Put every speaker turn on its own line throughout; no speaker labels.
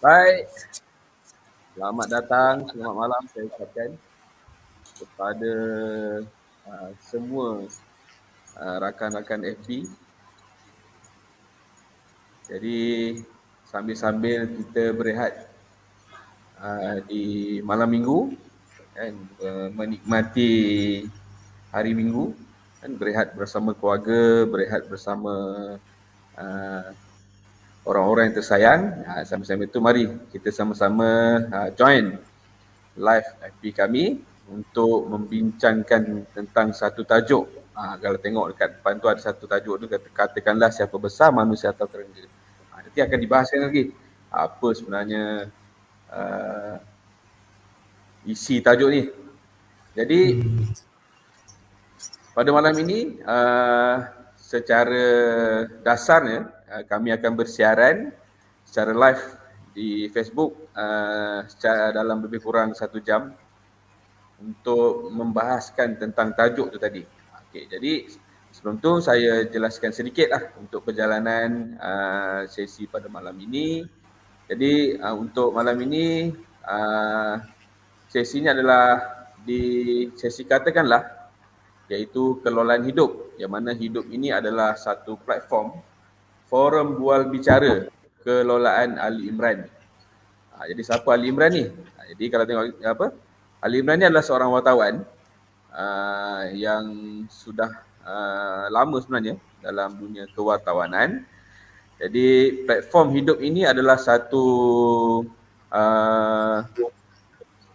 Baik, selamat datang, selamat malam saya ucapkan kepada semua rakan-rakan FB. Jadi sambil-sambil kita berehat di malam minggu, kan, menikmati hari minggu, kan, berehat bersama keluarga, berehat bersama uh, orang-orang yang tersayang. Sambil-sambil itu mari kita sama-sama join live FB kami untuk membincangkan tentang satu tajuk. Kalau tengok dekat depan tu ada satu tajuk tu, katakanlah siapa besar, manusia atau kerengga. Nanti akan dibahaskan lagi apa sebenarnya uh, isi tajuk ni. Jadi pada malam ini secara dasarnya kami akan bersiaran secara live di Facebook secara dalam lebih kurang 1 jam untuk membahaskan tentang tajuk tu tadi. Okey, jadi sebelum tu saya jelaskan sedikitlah untuk perjalanan sesi pada malam ini. Jadi untuk malam ini sesinya adalah di sesi katakanlah iaitu kelolaan hidup, yang mana hidup ini adalah satu platform forum bual bicara kelolaan Ali Imran. Jadi siapa Ali Imran ni? Jadi kalau tengok apa, Ali Imran ni adalah seorang wartawan yang sudah lama sebenarnya dalam dunia kewartawanan. Jadi platform hidup ini adalah satu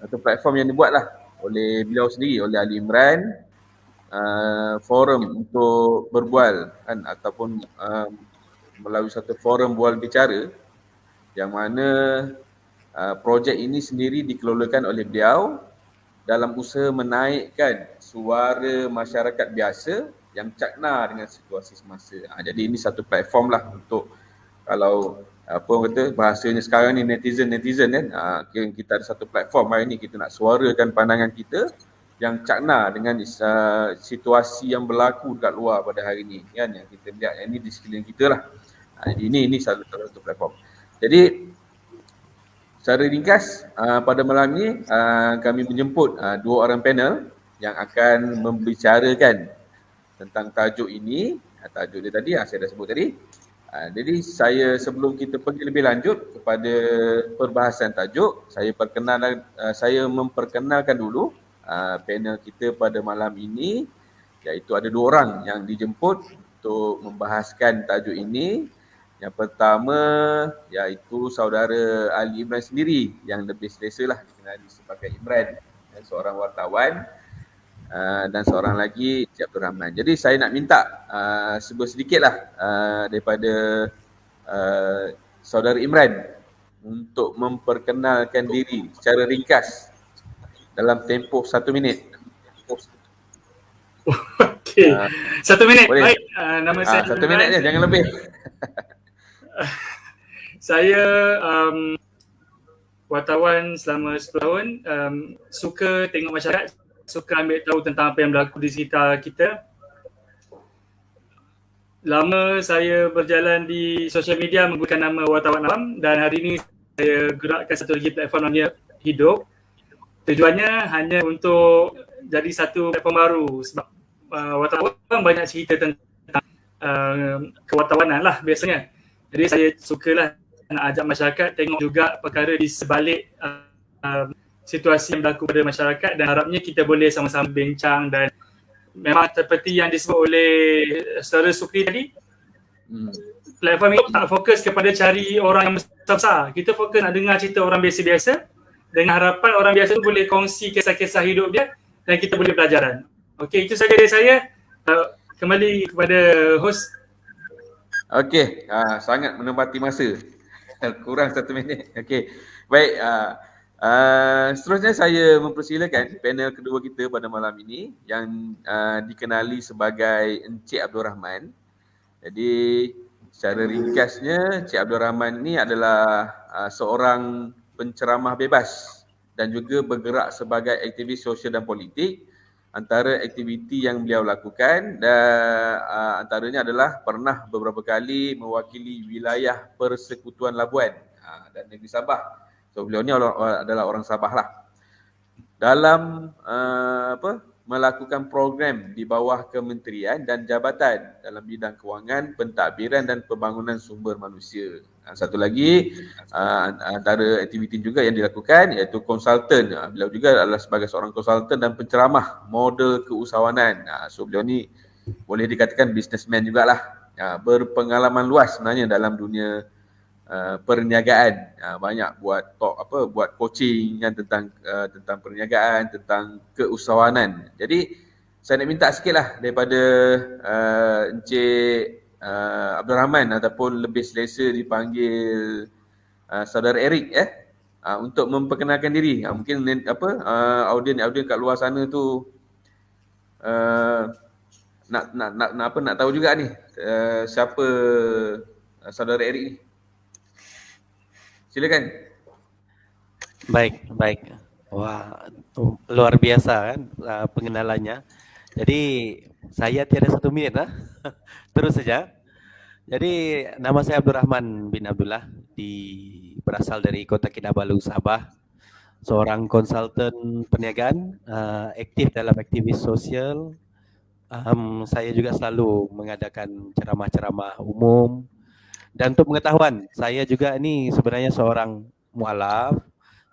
platform yang dibuatlah oleh beliau sendiri, oleh Ali Imran, forum untuk berbual kan, ataupun melalui satu forum bual bicara yang mana projek ini sendiri dikelolakan oleh beliau dalam usaha menaikkan suara masyarakat biasa yang cakna dengan situasi semasa. Jadi ini satu platform lah untuk, kalau apa kata bahasanya sekarang ni netizen kan, kita ada satu platform hari ni, kita nak suarakan pandangan kita yang cakna dengan situasi yang berlaku dekat luar pada hari ni kan, yang kita lihat yang ini di sekeliling kita lah. Jadi ini satu platform. Jadi secara ringkas pada malam ini kami menjemput dua orang panel yang akan membicarakan tentang tajuk ini. Tajuk dia tadi saya dah sebut tadi. Jadi saya, sebelum kita pergi lebih lanjut kepada perbahasan tajuk, saya memperkenalkan dulu panel kita pada malam ini, iaitu ada dua orang yang dijemput untuk membahaskan tajuk ini. Yang pertama iaitu saudara Ali Imran sendiri, yang lebih selesa lah dikenali sebagai Imran, seorang wartawan, dan seorang lagi Cik Abdul Rahman. Jadi saya nak minta sebut sedikit lah daripada saudara Imran untuk memperkenalkan diri secara ringkas dalam tempoh 1 minit.
Okey, 1 minit.
Boleh.
Baik, nama saya
1 minit je, jangan lebih.
Saya wartawan selama 10 tahun, suka tengok masyarakat, suka ambil tahu tentang apa yang berlaku di sekitar kita. Lama saya berjalan di sosial media menggunakan nama Wartawan Awam, dan hari ini saya gerakkan satu lagi platform namanya Hidup. Tujuannya hanya untuk jadi satu platform baru, sebab wartawan banyak cerita tentang kewartawanan lah biasanya. Jadi saya sukalah nak ajak masyarakat tengok juga perkara di sebalik situasi yang berlaku pada masyarakat, dan harapnya kita boleh sama-sama bincang. Dan memang seperti yang disebut oleh Saudara Sukri tadi, platform ini tak fokus kepada cari orang yang besar-besar. Kita fokus nak dengar cerita orang biasa-biasa, dengan harapan orang biasa tu boleh kongsi kisah-kisah hidup dia dan kita boleh pelajaran. Okey, itu saja dari saya. Kembali kepada host.
Okey, sangat menempati masa. Kurang 1 minit. Okey. Baik, seterusnya saya mempersilakan panel kedua kita pada malam ini yang dikenali sebagai Encik Abdul Rahman. Jadi secara ringkasnya, Encik Abdul Rahman ni adalah seorang penceramah bebas dan juga bergerak sebagai aktivis sosial dan politik. Antara aktiviti yang beliau lakukan antaranya adalah pernah beberapa kali mewakili wilayah Persekutuan Labuan. dan negeri Sabah. So beliau ni adalah orang Sabah lah. Dalam melakukan program di bawah kementerian dan jabatan dalam bidang kewangan, pentadbiran dan pembangunan sumber manusia. Satu lagi, antara aktiviti juga yang dilakukan iaitu konsultan. Beliau juga adalah sebagai seorang konsultan dan penceramah model keusahawanan. So beliau ni boleh dikatakan businessman jugalah. Berpengalaman luas sebenarnya dalam dunia perniagaan, banyak buat coaching kan tentang perniagaan, tentang keusahawanan. Jadi saya nak minta sikitlah daripada Encik Abdul Rahman ataupun lebih selesa dipanggil Saudara Eric untuk memperkenalkan diri. Mungkin audien kat luar sana tu nak tahu juga ni siapa Saudara Eric ni. Silakan.
Baik. Wah, luar biasa kan pengenalannya. Jadi saya tiada 1 minit Terus saja. Jadi nama saya Abdul Rahman bin Abdullah, berasal dari Kota Kinabalu, Sabah. Seorang konsultan perniagaan, aktif dalam aktivis sosial. Saya juga selalu mengadakan ceramah-ceramah umum. Dan untuk pengetahuan, saya juga ini sebenarnya seorang mualaf.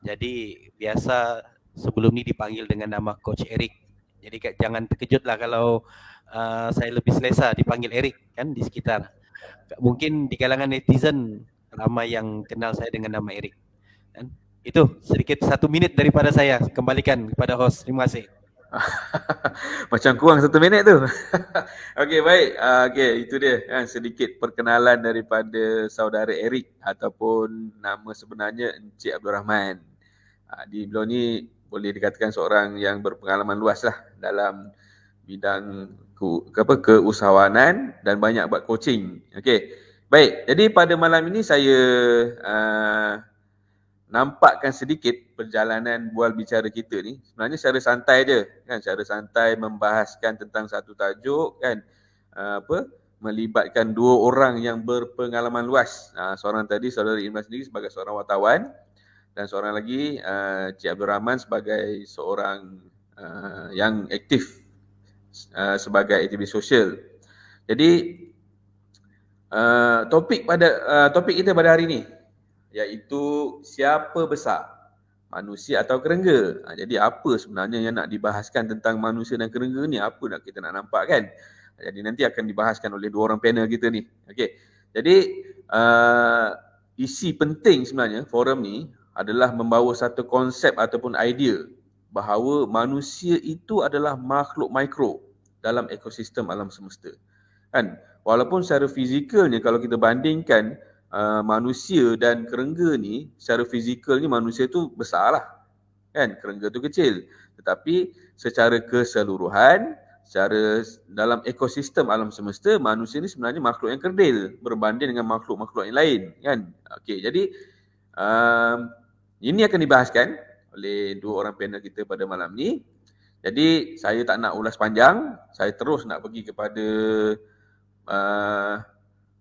Jadi biasa sebelum ini dipanggil dengan nama Coach Eric. Jadi jangan terkejutlah kalau saya lebih selesa dipanggil Eric kan di sekitar. Mungkin di kalangan netizen ramai yang kenal saya dengan nama Eric. Kan? Itu sedikit 1 minit daripada saya. Kembalikan kepada host. Terima kasih.
Macam kurang 1 minit tu. Okey, baik. Okey, itu dia kan sedikit perkenalan daripada Saudara Eric ataupun nama sebenarnya Encik Abdul Rahman. Beliau ni boleh dikatakan seorang yang berpengalaman luas lah dalam bidang keusahawanan dan banyak buat coaching. Okey. Baik, jadi pada malam ini saya nampakkan sedikit perjalanan bual bicara kita ni. Sebenarnya secara santai je kan, secara santai membahaskan tentang satu tajuk kan, melibatkan 2 orang yang berpengalaman luas. Seorang tadi Saudara Imran sendiri sebagai seorang wartawan dan seorang lagi Cik Abdul Rahman sebagai seorang yang aktif sebagai aktivis sosial. Jadi topik kita pada hari ni iaitu siapa besar, manusia atau kerengga. Jadi apa sebenarnya yang nak dibahaskan tentang manusia dan kerengga ni, apa nak kita nak nampak kan. Jadi nanti akan dibahaskan oleh 2 orang panel kita ni. Okey. Jadi isi penting sebenarnya forum ni adalah membawa satu konsep ataupun idea bahawa manusia itu adalah makhluk mikro dalam ekosistem alam semesta. Kan? Walaupun secara fizikalnya kalau kita bandingkan manusia dan kerengga ni, secara fizikal ni manusia tu besar lah kan, kerengga tu kecil. Tetapi secara keseluruhan, secara dalam ekosistem alam semesta, manusia ni sebenarnya makhluk yang kerdil berbanding dengan makhluk-makhluk yang lain kan. Okey, jadi ini akan dibahaskan oleh 2 orang panel kita pada malam ni. Jadi saya tak nak ulas panjang, saya terus nak pergi kepada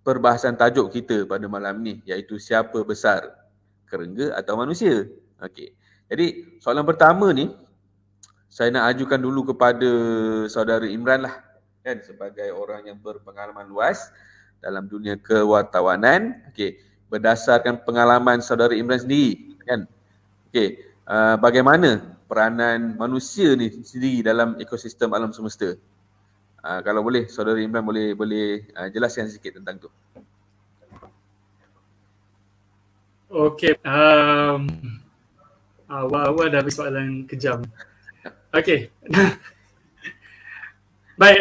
perbahasan tajuk kita pada malam ni, iaitu siapa besar, kerengga atau manusia. Okey. Jadi soalan pertama ni saya nak ajukan dulu kepada Saudara Imran lah kan, sebagai orang yang berpengalaman luas dalam dunia kewartawanan. Okey, berdasarkan pengalaman Saudara Imran sendiri kan. Okey, bagaimana peranan manusia ni sendiri dalam ekosistem alam semesta? Kalau boleh Saudara Imran boleh jelaskan sikit tentang tu.
Okey, awal dah habis soalan kejam. Okey. Baik,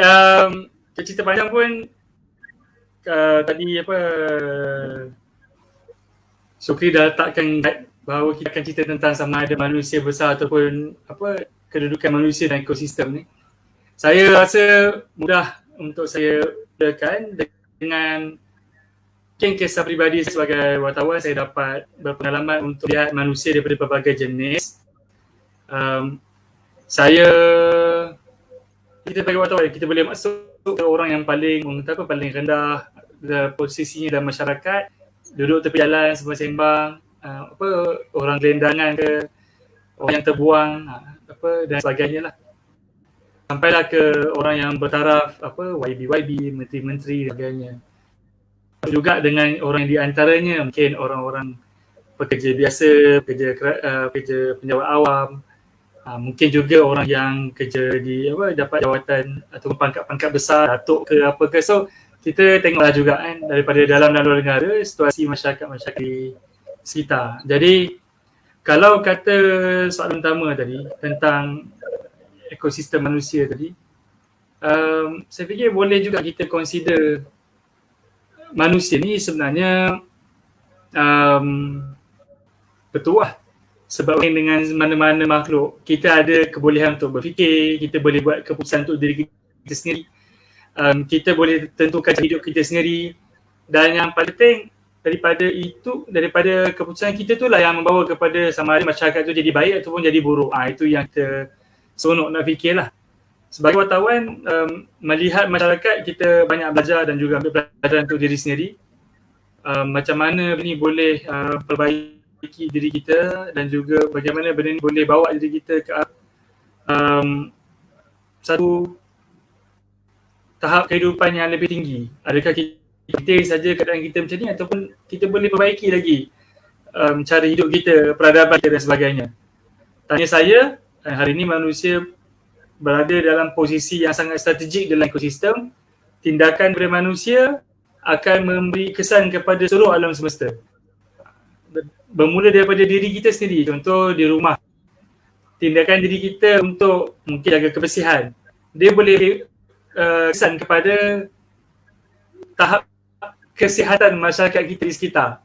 cerita panjang pun tadi Sukri dah letakkan bahawa kita akan cerita tentang sama ada manusia besar ataupun kedudukan manusia dan ekosistem ni. Saya rasa mudah untuk saya mulakan dengan mungkin kisah peribadi sebagai wartawan. Saya dapat berpengalaman untuk lihat manusia daripada berbagai jenis. Kita sebagai wartawan, kita boleh masuk ke orang yang paling rendah posisinya dalam masyarakat, duduk tepi jalan sembang-sembang, orang gelendangan ke, orang yang terbuang, dan sebagainya lah. Sampailah ke orang yang bertaraf YB, menteri-menteri dan sebagainya. Juga dengan orang di antaranya mungkin orang-orang pekerja biasa, pekerja penjawat awam, mungkin juga orang yang kerja di dapat jawatan atau pangkat-pangkat besar, datuk ke apa ke. So kita tengoklah juga kan daripada dalam dan luar negara situasi masyarakat di sekitar. Jadi kalau kata soalan utama tadi tentang ekosistem manusia tadi, saya fikir boleh juga kita consider manusia ni sebenarnya betul lah. Sebab dengan mana-mana makhluk, kita ada kebolehan untuk berfikir, kita boleh buat keputusan untuk diri kita sendiri, kita boleh tentukan hidup kita sendiri, dan yang paling penting daripada keputusan kita tu lah yang membawa kepada sama ada masyarakat tu jadi baik ataupun jadi buruk. Itu yang kita seronok nak fikir lah. Sebagai wartawan, melihat masyarakat, kita banyak belajar dan juga ambil pelajaran untuk diri sendiri. Macam mana benda ni boleh perbaiki diri kita dan juga bagaimana benda ni boleh bawa diri kita ke satu tahap kehidupan yang lebih tinggi. Adakah kita saja keadaan kita macam ni ataupun kita boleh perbaiki lagi cara hidup kita, peradaban kita dan sebagainya. Tanya saya, hari ini manusia berada dalam posisi yang sangat strategik dalam ekosistem. Tindakan daripada manusia akan memberi kesan kepada seluruh alam semesta. Bermula daripada diri kita sendiri. Contoh di rumah, tindakan diri kita untuk mungkin jaga kebersihan, dia boleh kesan kepada tahap kesihatan masyarakat kita di sekitar.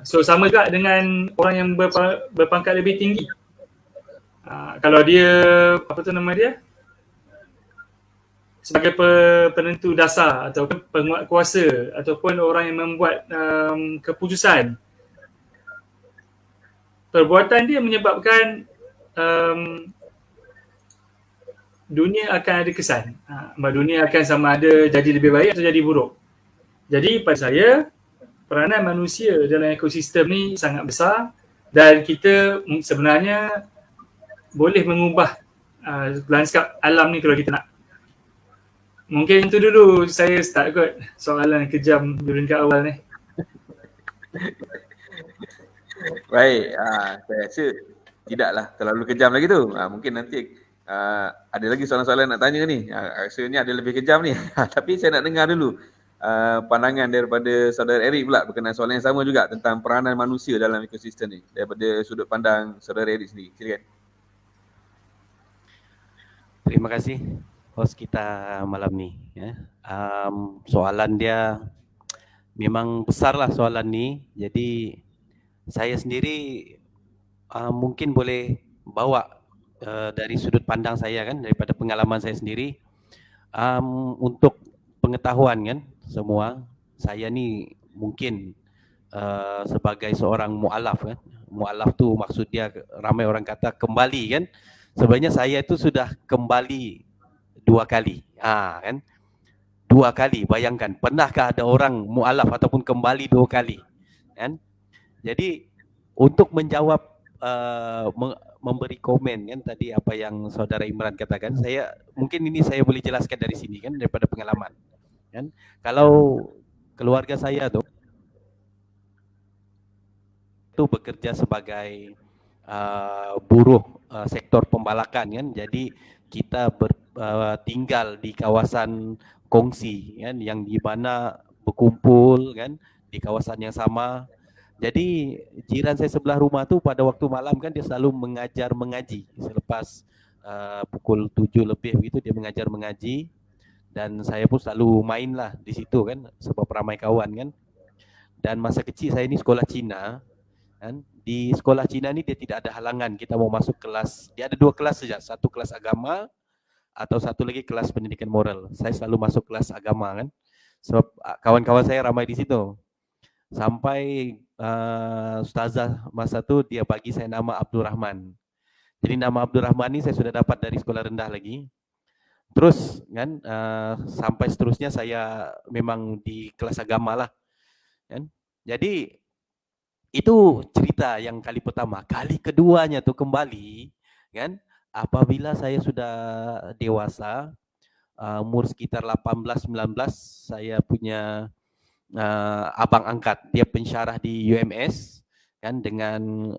So sama juga dengan orang yang berpangkat lebih tinggi. Kalau dia sebagai penentu dasar ataupun penguat kuasa ataupun orang yang membuat keputusan, perbuatan dia menyebabkan dunia akan ada kesan. Dunia akan sama ada jadi lebih baik atau jadi buruk. Jadi pada saya, peranan manusia dalam ekosistem ni sangat besar dan kita sebenarnya boleh mengubah lanskap alam ni kalau kita nak. Mungkin itu dulu saya start kot soalan kejam dulu kat awal ni.
Baik, saya rasa tidaklah terlalu kejam lagi tu. Mungkin nanti ada lagi soalan-soalan nak tanya ni. Rasanya ada lebih kejam ni. Tapi saya nak dengar dulu pandangan daripada saudara Eric pula berkenaan soalan yang sama juga tentang peranan manusia dalam ekosistem ni daripada sudut pandang saudara Eric sendiri. Silakan.
Terima kasih host kita malam ni. Soalan dia memang besar lah soalan ni. Jadi saya sendiri mungkin boleh bawa dari sudut pandang saya kan, daripada pengalaman saya sendiri. Untuk pengetahuan kan semua, saya ni mungkin sebagai seorang mu'alaf kan. Mu'alaf tu maksud dia ramai orang kata kembali kan. Sebenarnya saya itu sudah kembali 2 kali. Kan? 2 kali, bayangkan. Pernahkah ada orang mu'alaf ataupun kembali 2 kali? Kan? Jadi untuk menjawab memberi komen kan tadi apa yang saudara Imran katakan, saya mungkin ini saya boleh jelaskan dari sini kan, daripada pengalaman. Kan? Kalau keluarga saya tuh itu bekerja sebagai buruh sektor pembalakan kan, jadi kita tinggal di kawasan kongsi kan, yang di mana berkumpul kan di kawasan yang sama. Jadi jiran saya sebelah rumah tuh pada waktu malam kan dia selalu mengaji selepas pukul 7 lebih begitu dia mengaji, dan saya pun selalu main lah di situ kan sebab ramai kawan kan. Dan masa kecil saya ini sekolah Cina kan. Di sekolah Cina ni dia tidak ada halangan kita mau masuk kelas. Dia ada 2 kelas saja, satu kelas agama atau satu lagi kelas pendidikan moral. Saya selalu masuk kelas agama kan, sebab kawan-kawan saya ramai di situ. Sampai ustazah masa tu dia bagi saya nama Abdul Rahman. Jadi nama Abdul Rahman ni saya sudah dapat dari sekolah rendah lagi. Terus kan sampai seterusnya saya memang di kelas agama lah kan. Jadi Itu cerita yang kali pertama. Kali keduanya tuh kembali, kan? Apabila saya sudah dewasa, umur sekitar 18-19, saya punya abang angkat. Dia pensyarah di UMS, kan, dengan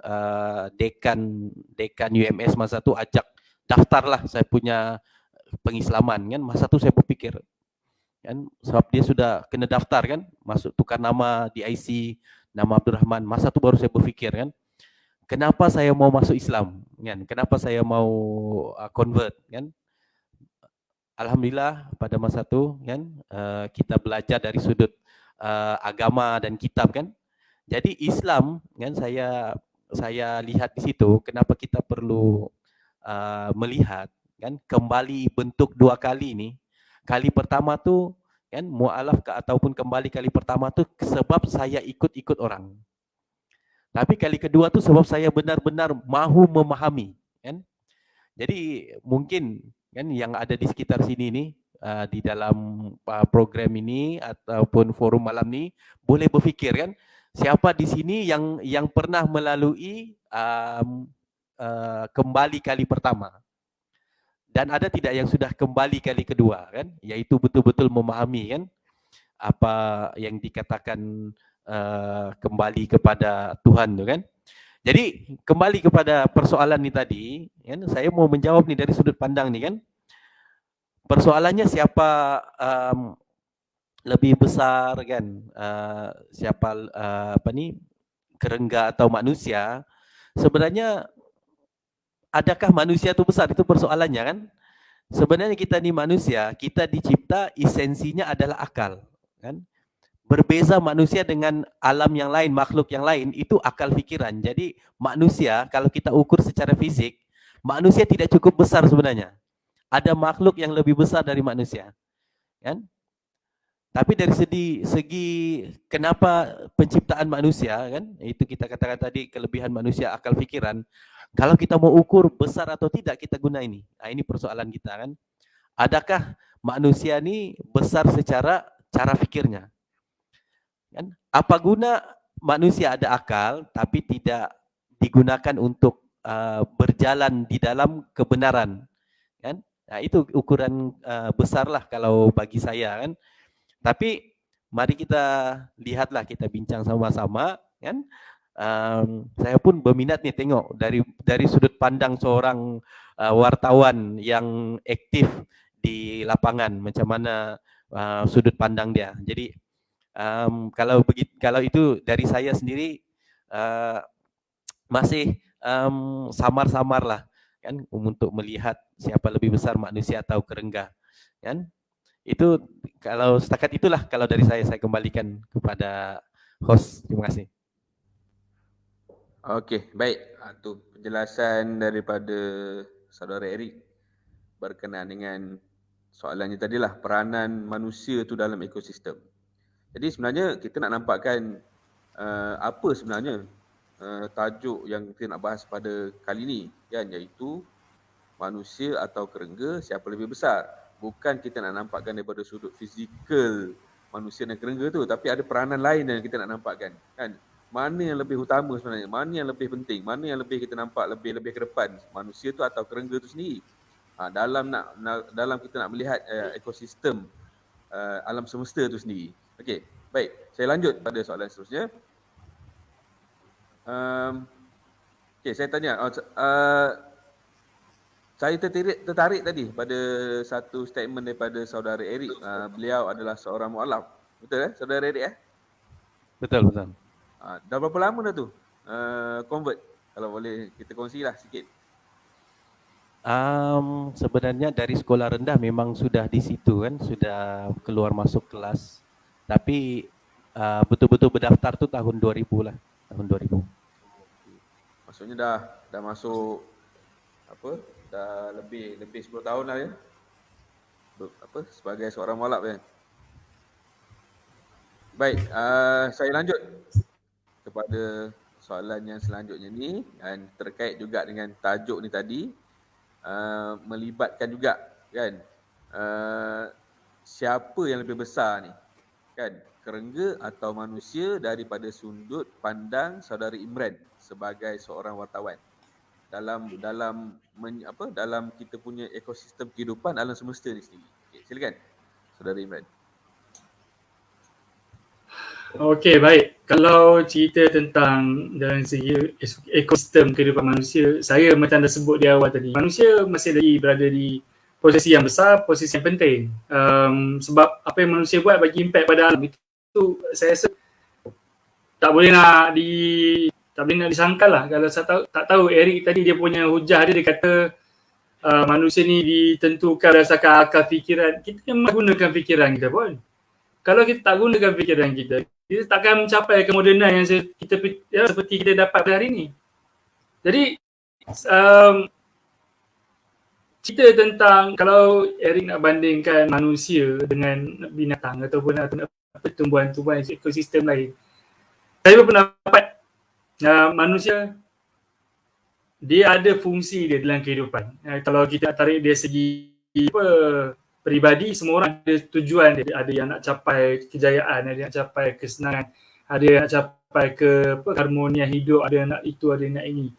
dekan UMS masa itu ajak daftarlah saya punya pengislaman, kan. Masa itu saya berpikir, kan, sebab dia sudah kena daftar, kan, masuk tukar nama di IC, nama Abdurrahman. Masa itu baru saya berpikir, kan, kenapa saya mau masuk Islam, kan? Kenapa saya mau convert, kan? Alhamdulillah pada masa itu, kan, kita belajar dari sudut agama dan kitab, kan. Jadi Islam, kan, saya lihat di situ kenapa kita perlu melihat, kan, kembali bentuk dua kali ini. Kali pertama tuh, kan, mualaf ataupun kembali kali pertama tuh sebab saya ikut-ikut orang. Tapi kali kedua tuh sebab saya benar-benar mahu memahami, kan. Jadi mungkin, kan, yang ada di sekitar sini nih, di dalam program ini ataupun forum malam ini boleh berpikir, kan, siapa di sini yang pernah melalui kembali kali pertama, dan ada tidak yang sudah kembali kali kedua, kan, yaitu betul-betul memahami, kan, apa yang dikatakan kembali kepada Tuhan tu, kan. Jadi kembali kepada persoalan ni tadi, kan, saya mau menjawab nih dari sudut pandang nih, kan. Persoalannya siapa lebih besar, kan, siapa apa nih, kerengga atau manusia? Sebenarnya adakah manusia itu besar? Itu persoalannya, kan. Sebenarnya kita ni manusia, kita dicipta esensinya adalah akal, kan. Berbeza manusia dengan alam yang lain, makhluk yang lain, itu akal pikiran. Jadi manusia, kalau kita ukur secara fisik, manusia tidak cukup besar sebenarnya. Ada makhluk yang lebih besar dari manusia, kan? Tapi dari segi kenapa penciptaan manusia, kan, itu kita katakan tadi kelebihan manusia akal pikiran. Kalau kita mau ukur besar atau tidak, kita guna ini. Nah, ini persoalan kita, kan. Adakah manusia ini besar secara cara pikirnya? Kan? Apa guna manusia ada akal tapi tidak digunakan untuk berjalan di dalam kebenaran, kan? Nah, itu ukuran besarlah kalau bagi saya, kan. Tapi mari kita lihatlah, kita bincang sama-sama, kan. Saya pun berminat nih tengok dari sudut pandang seorang wartawan yang aktif di lapangan, macam mana sudut pandang dia. Jadi kalau itu dari saya sendiri masih samar-samar lah, kan, untuk melihat siapa lebih besar manusia atau kerengga, kan. Itu kalau setakat itulah kalau dari saya kembalikan kepada host. Terima kasih.
Okey, baik. Itu penjelasan daripada saudara Eric berkenaan dengan soalannya tadilah, peranan manusia tu dalam ekosistem. Jadi sebenarnya kita nak nampakkan apa sebenarnya tajuk yang kita nak bahas pada kali ni, kan, iaitu manusia atau kerengga, siapa lebih besar. Bukan kita nak nampakkan daripada sudut fizikal manusia dan kerengga tu, tapi ada peranan lain yang kita nak nampakkan, kan. Mana yang lebih utama sebenarnya, mana yang lebih penting, mana yang lebih kita nampak lebih ke depan, manusia tu atau kerengga tu sendiri. Dalam kita nak melihat ekosistem alam semesta tu sendiri. Okey, baik. Saya lanjut pada soalan seterusnya. Okey, saya tanya, saya tertarik tadi pada satu statement daripada saudara Eric. Beliau adalah seorang mualaf. Betul saudara Eric?
Betul, betul.
Dah berapa lama dah tu convert? Kalau boleh kita kongsilah sikit.
Sebenarnya dari sekolah rendah memang sudah di situ, kan, sudah keluar masuk kelas. Tapi betul-betul berdaftar tu tahun 2000 lah, tahun 2000.
Maksudnya dah masuk dah lebih 10 tahun lah, ya. Sebagai seorang mualaf, ya. Baik, saya lanjut kepada soalan yang selanjutnya ni, dan terkait juga dengan tajuk ni tadi, melibatkan juga, kan, siapa yang lebih besar ni, kan. kerengga atau manusia daripada sudut pandang saudara Imran sebagai seorang wartawan dalam dalam kita punya ekosistem kehidupan alam semesta ni sendiri. Okay, silakan saudara Imran.
Okey, baik. Kalau cerita tentang dalam segi ekosistem kehidupan manusia, saya macam dah sebut di awal tadi, manusia masih lagi berada di posisi yang besar, posisi yang penting. Sebab apa yang manusia buat bagi impact pada alam itu saya rasa tak boleh nak disangkal lah. Kalau saya tak tahu Eric tadi dia punya hujah dia kata manusia ni ditentukan berdasarkan akal fikiran. Kita memang gunakan fikiran kita pun. Kalau kita tak gunakan fikiran kita takkan mencapai kemodenan yang seperti kita dapat pada hari ini. Jadi cerita tentang kalau Eric nak bandingkan manusia dengan binatang ataupun tumbuhan-tumbuhan ekosistem lain, saya berpendapat manusia dia ada fungsi dia dalam kehidupan. Kalau kita tarik dia segi peribadi, semua orang ada tujuan dia. Ada yang nak capai kejayaan, ada yang nak capai kesenangan, ada yang nak capai keharmonian hidup, ada yang nak itu, ada yang nak ini.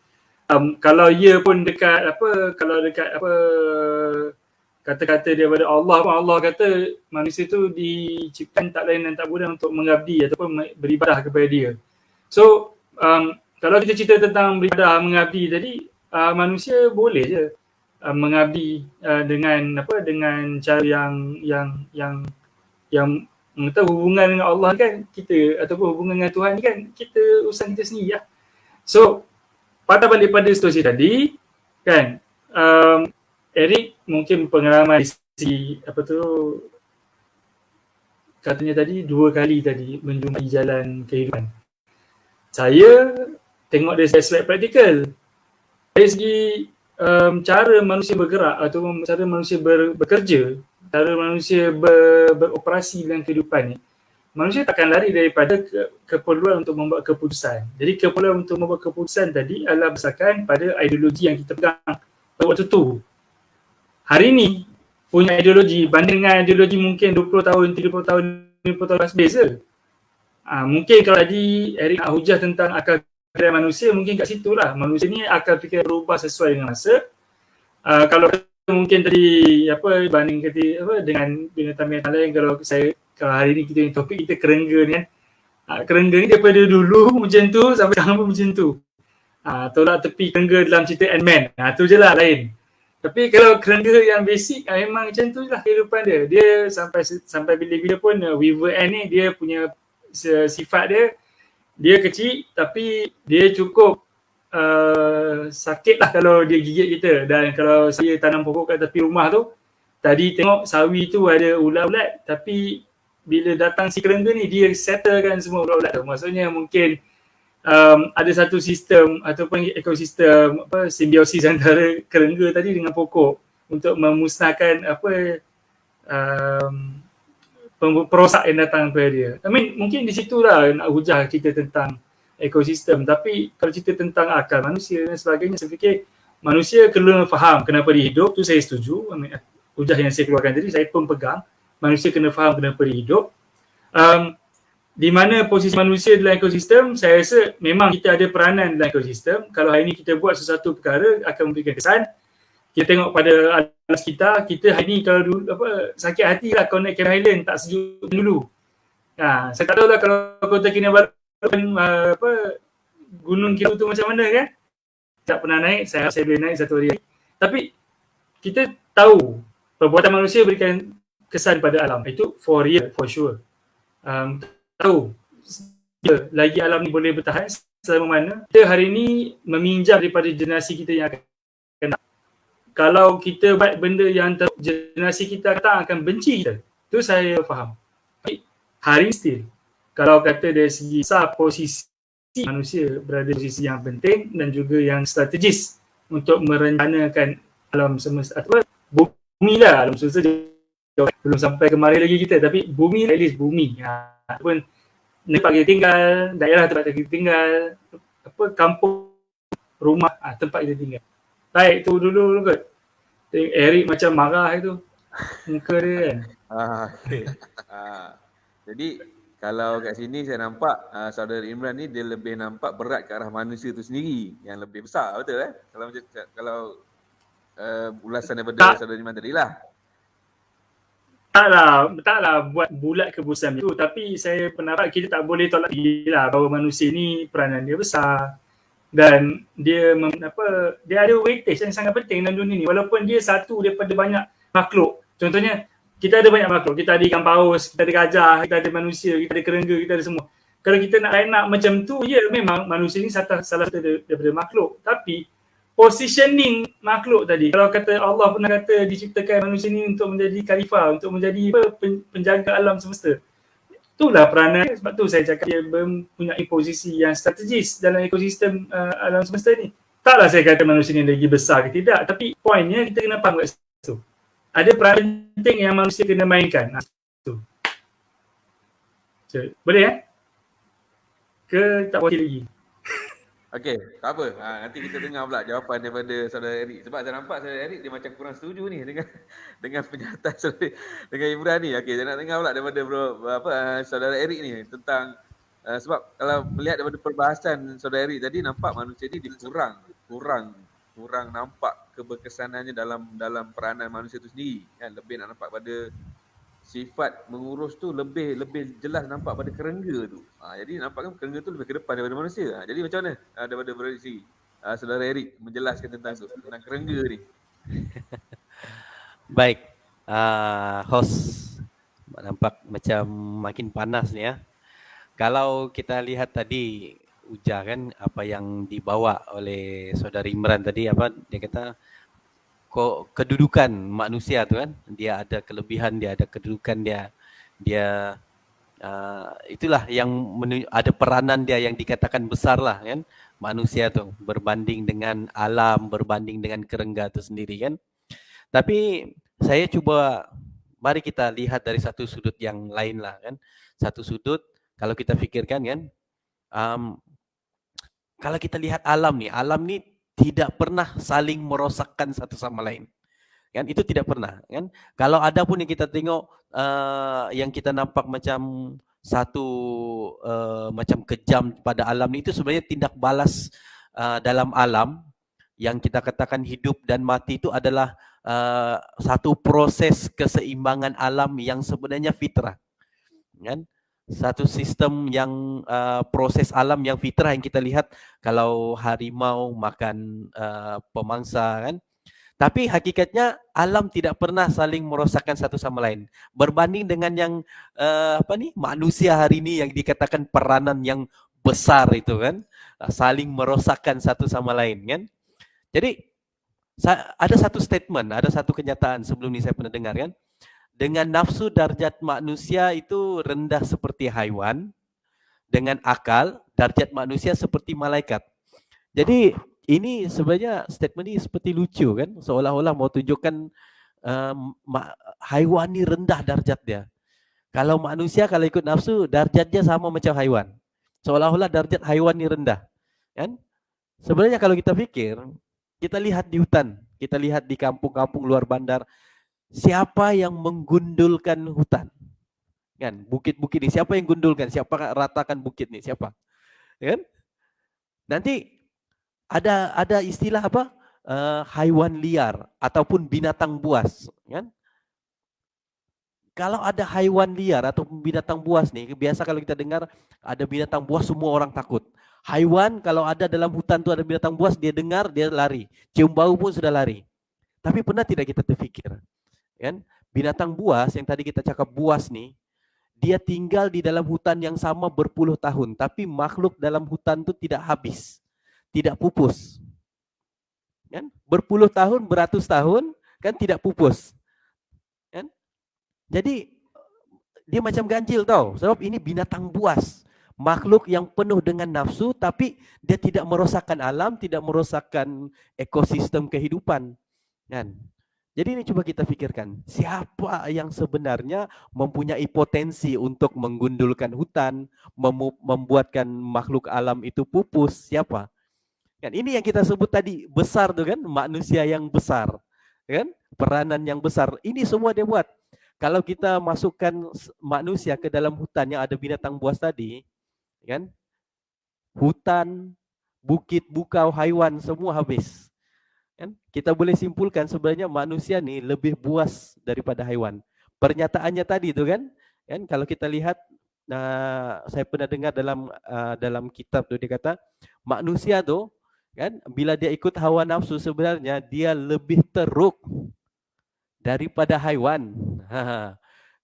Kalau ia pun dekat kata-kata daripada Allah pun, Allah kata manusia tu diciptakan tak lain dan tak bukan untuk mengabdi ataupun beribadah kepada dia. So kalau kita cerita tentang beribadah mengabdi tadi, manusia boleh je mengabdi dengan cara yang mengetahui hubungan dengan Allah kan kita, ataupun hubungan dengan Tuhan kan kita urusan kita sendiri lah. So patah balik pada situasi tadi kan, Eric mungkin pengalaman di segi katanya tadi 2 kali tadi menjumpai jalan kehidupan. Saya tengok dari aspek praktikal, dari segi cara manusia bergerak atau cara manusia bekerja, cara manusia beroperasi dalam kehidupan ni, manusia takkan lari daripada keperluan untuk membuat keputusan. Jadi keperluan untuk membuat keputusan tadi adalah berdasarkan pada ideologi yang kita pegang pada waktu tu. Hari ni punya ideologi banding dengan ideologi mungkin 20 tahun, 30 tahun, 50 tahun beza. Mungkin kalau tadi Eric nak hujah tentang akal fikiran manusia, mungkin kat situ lah. Manusia ni akal fikiran berubah sesuai dengan masa. Kalau mungkin tadi banding dengan binatang-binatang lain, kalau hari ni kita topik kita kerengga ni kan. Kerengga ni daripada dulu macam tu sampai sekarang pun macam tu. Tolak tepi kerengga dalam cerita Ant-Man. Tu je lah lain. Tapi kalau kerengga yang basic memang macam tu lah kehidupan dia. Dia sampai bila-bila pun Weaver Ant ni dia punya sifat dia kecil tapi dia cukup sakit lah kalau dia gigit kita. Dan kalau saya tanam pokok kat tepi rumah tu, tadi tengok sawi tu ada ulat-ulat, tapi bila datang si kerengga ni dia settlekan semua ulat-ulat tu. Maksudnya mungkin ada satu sistem ataupun ekosistem simbiosis antara kerengga tadi dengan pokok untuk memusnahkan perosak yang datang kepada dia. Mungkin di situlah nak hujah cerita tentang ekosistem. Tapi kalau cerita tentang akal manusia dan sebagainya, saya fikir manusia kena faham kenapa dia hidup. Tu saya setuju. Hujah yang saya keluarkan tadi saya pun pegang. Manusia kena faham kenapa dia hidup. Di mana posisi manusia dalam ekosistem, saya rasa memang kita ada peranan dalam ekosistem. Kalau hari ini kita buat sesuatu perkara akan memberikan kesan. Kita tengok pada alam sekitar, kita hari ni kalau dulu sakit hati lah kau naik Cameron Highland tak sejuk dulu. Saya tak tahu lah kalau Kota Kinabalu Gunung Kinabalu tu macam mana kan. Tak pernah naik, saya boleh naik satu hari. Tapi kita tahu perbuatan manusia berikan kesan pada alam. Itu for real, for sure. Tahu lagi alam ni boleh bertahan selama mana. Kita hari ni meminjam daripada generasi kita yang akan datang. Kalau kita buat benda yang generasi kita akan benci kita, tu saya faham. Tapi hari still, kalau kata dari segi posisi manusia berada di posisi yang penting dan juga yang strategis untuk merencanakan alam semesta atau bumi lah, alam semesta belum sampai kemari lagi kita, tapi bumi, at least bumi. Ataupun tempat kita tinggal, daerah tempat kita tinggal, kampung, rumah, tempat kita tinggal. Baik, tu dulu kot. Eric macam marah itu muka dia kan.
Okay. Jadi kalau kat sini saya nampak saudara Imran ni dia lebih nampak berat ke arah manusia tu sendiri yang lebih besar, betul kalau ulasan daripada saudara Imran tadi lah.
Taklah buat bulat keputusan itu, tapi saya pendapat kita tak boleh tolak lah bahawa manusia ni peranan dia besar dan dia dia ada weightage yang sangat penting dalam dunia ni, walaupun dia satu daripada banyak makhluk. Contohnya kita ada banyak makhluk, kita ada ikan paus, kita ada gajah, kita ada manusia, kita ada kerengga, kita ada semua. Kalau kita nak line up macam tu, ya memang manusia ni salah satu daripada makhluk, tapi positioning makhluk tadi, kalau kata Allah pernah kata diciptakan manusia ni untuk menjadi khalifah, untuk menjadi penjaga alam semesta, itulah peranan. Sebab tu saya cakap dia mempunyai posisi yang strategis dalam ekosistem alam semesta ni. Taklah saya kata manusia ni lagi besar ke tidak, tapi poinnya kita kena faham kat situ. Ada peranan penting yang manusia kena mainkan. Itu. Boleh ke tak boleh lagi?
Okey, tak apa. Nanti kita dengar pula jawapan daripada saudara Eric. Sebab saya nampak saudara Eric dia macam kurang setuju ni dengan pernyataan saudara dengan Imran ni. Okey, saya nak dengar pula daripada saudara Eric ni tentang sebab kalau melihat daripada perbahasan saudara Eric tadi, nampak manusia ni dia kurang nampak keberkesanannya dalam peranan manusia tu sendiri kan. Lebih nak nampak pada sifat mengurus tu lebih jelas nampak pada kerengga tu. Jadi nampakkan kerengga tu lebih ke depan daripada manusia. Jadi macam mana daripada prediksi saudara Eric menjelaskan tentang kerengga ni?
Baik, host nampak macam makin panas ni ya. Kalau kita lihat tadi Uja kan apa yang dibawa oleh saudara Imran tadi, dia kata kedudukan manusia tu kan, dia ada kelebihan, dia ada kedudukan dia itulah yang ada peranan dia yang dikatakan besar lah kan, manusia tu berbanding dengan alam, berbanding dengan kerengga tu sendiri kan. Tapi saya cuba, mari kita lihat dari satu sudut yang lain lah kan. Satu sudut kalau kita fikirkan kan, kalau kita lihat alam ni tidak pernah saling merosakkan satu sama lain. Kan itu tidak pernah kan. Kalau ada pun yang kita tengok yang kita nampak macam satu macam kejam pada alam ni, itu sebenarnya tindak balas dalam alam. Yang kita katakan hidup dan mati itu adalah satu proses keseimbangan alam yang sebenarnya fitrah. Kan? Satu sistem yang proses alam yang fitrah yang kita lihat kalau harimau makan pemangsa kan. Tapi hakikatnya alam tidak pernah saling merosakkan satu sama lain. Berbanding dengan yang manusia hari ini yang dikatakan peranan yang besar itu kan, saling merosakkan satu sama lain kan. Jadi ada satu statement, ada satu kenyataan sebelum ini saya pernah dengar kan. Dengan nafsu darjat manusia itu rendah seperti haiwan, dengan akal darjat manusia seperti malaikat. Jadi ini sebenarnya statement ini seperti lucu kan, seolah-olah mau tunjukkan haiwan ini rendah darjat dia. Kalau manusia kalau ikut nafsu darjatnya sama macam haiwan, seolah-olah darjat haiwan ini rendah kan. Sebenarnya kalau kita pikir, kita lihat di hutan, kita lihat di kampung-kampung luar bandar, siapa yang menggundulkan hutan? Kan, bukit-bukit ini siapa yang gundulkan? Siapa ratakan bukit ini? Siapa? Kan? Nanti ada istilah apa? Haiwan liar ataupun binatang buas, kan? Kalau ada haiwan liar atau binatang buas nih, biasa kalau kita dengar ada binatang buas semua orang takut. Haiwan kalau ada dalam hutan tuh ada binatang buas, dia dengar dia lari. Cium bau pun sudah lari. Tapi pernah tidak kita terfikir? Kan? Binatang buas yang tadi kita cakap buas nih, dia tinggal di dalam hutan yang sama berpuluh tahun, tapi makhluk dalam hutan itu tidak habis, tidak pupus. Kan? Berpuluh tahun, beratus tahun, kan tidak pupus. Kan? Jadi dia macam ganjil tau, sebab ini binatang buas, makhluk yang penuh dengan nafsu, tapi dia tidak merosakkan alam, tidak merosakkan ekosistem kehidupan. Kan? Jadi ini coba kita pikirkan, siapa yang sebenarnya mempunyai potensi untuk menggundulkan hutan, membuatkan makhluk alam itu pupus, siapa? Kan ini yang kita sebut tadi besar tuh kan, manusia yang besar, kan? Peranan yang besar. Ini semua dia buat. Kalau kita masukkan manusia ke dalam hutan yang ada binatang buas tadi, kan? Hutan, bukit, bukau, haiwan semua habis. Kan? Kita boleh simpulkan sebenarnya manusia nih lebih buas daripada haiwan. Pernyataannya tadi itu kan kalau kita lihat saya pernah dengar dalam kitab tuh dia kata manusia tuh kan bila dia ikut hawa nafsu sebenarnya dia lebih teruk daripada haiwan.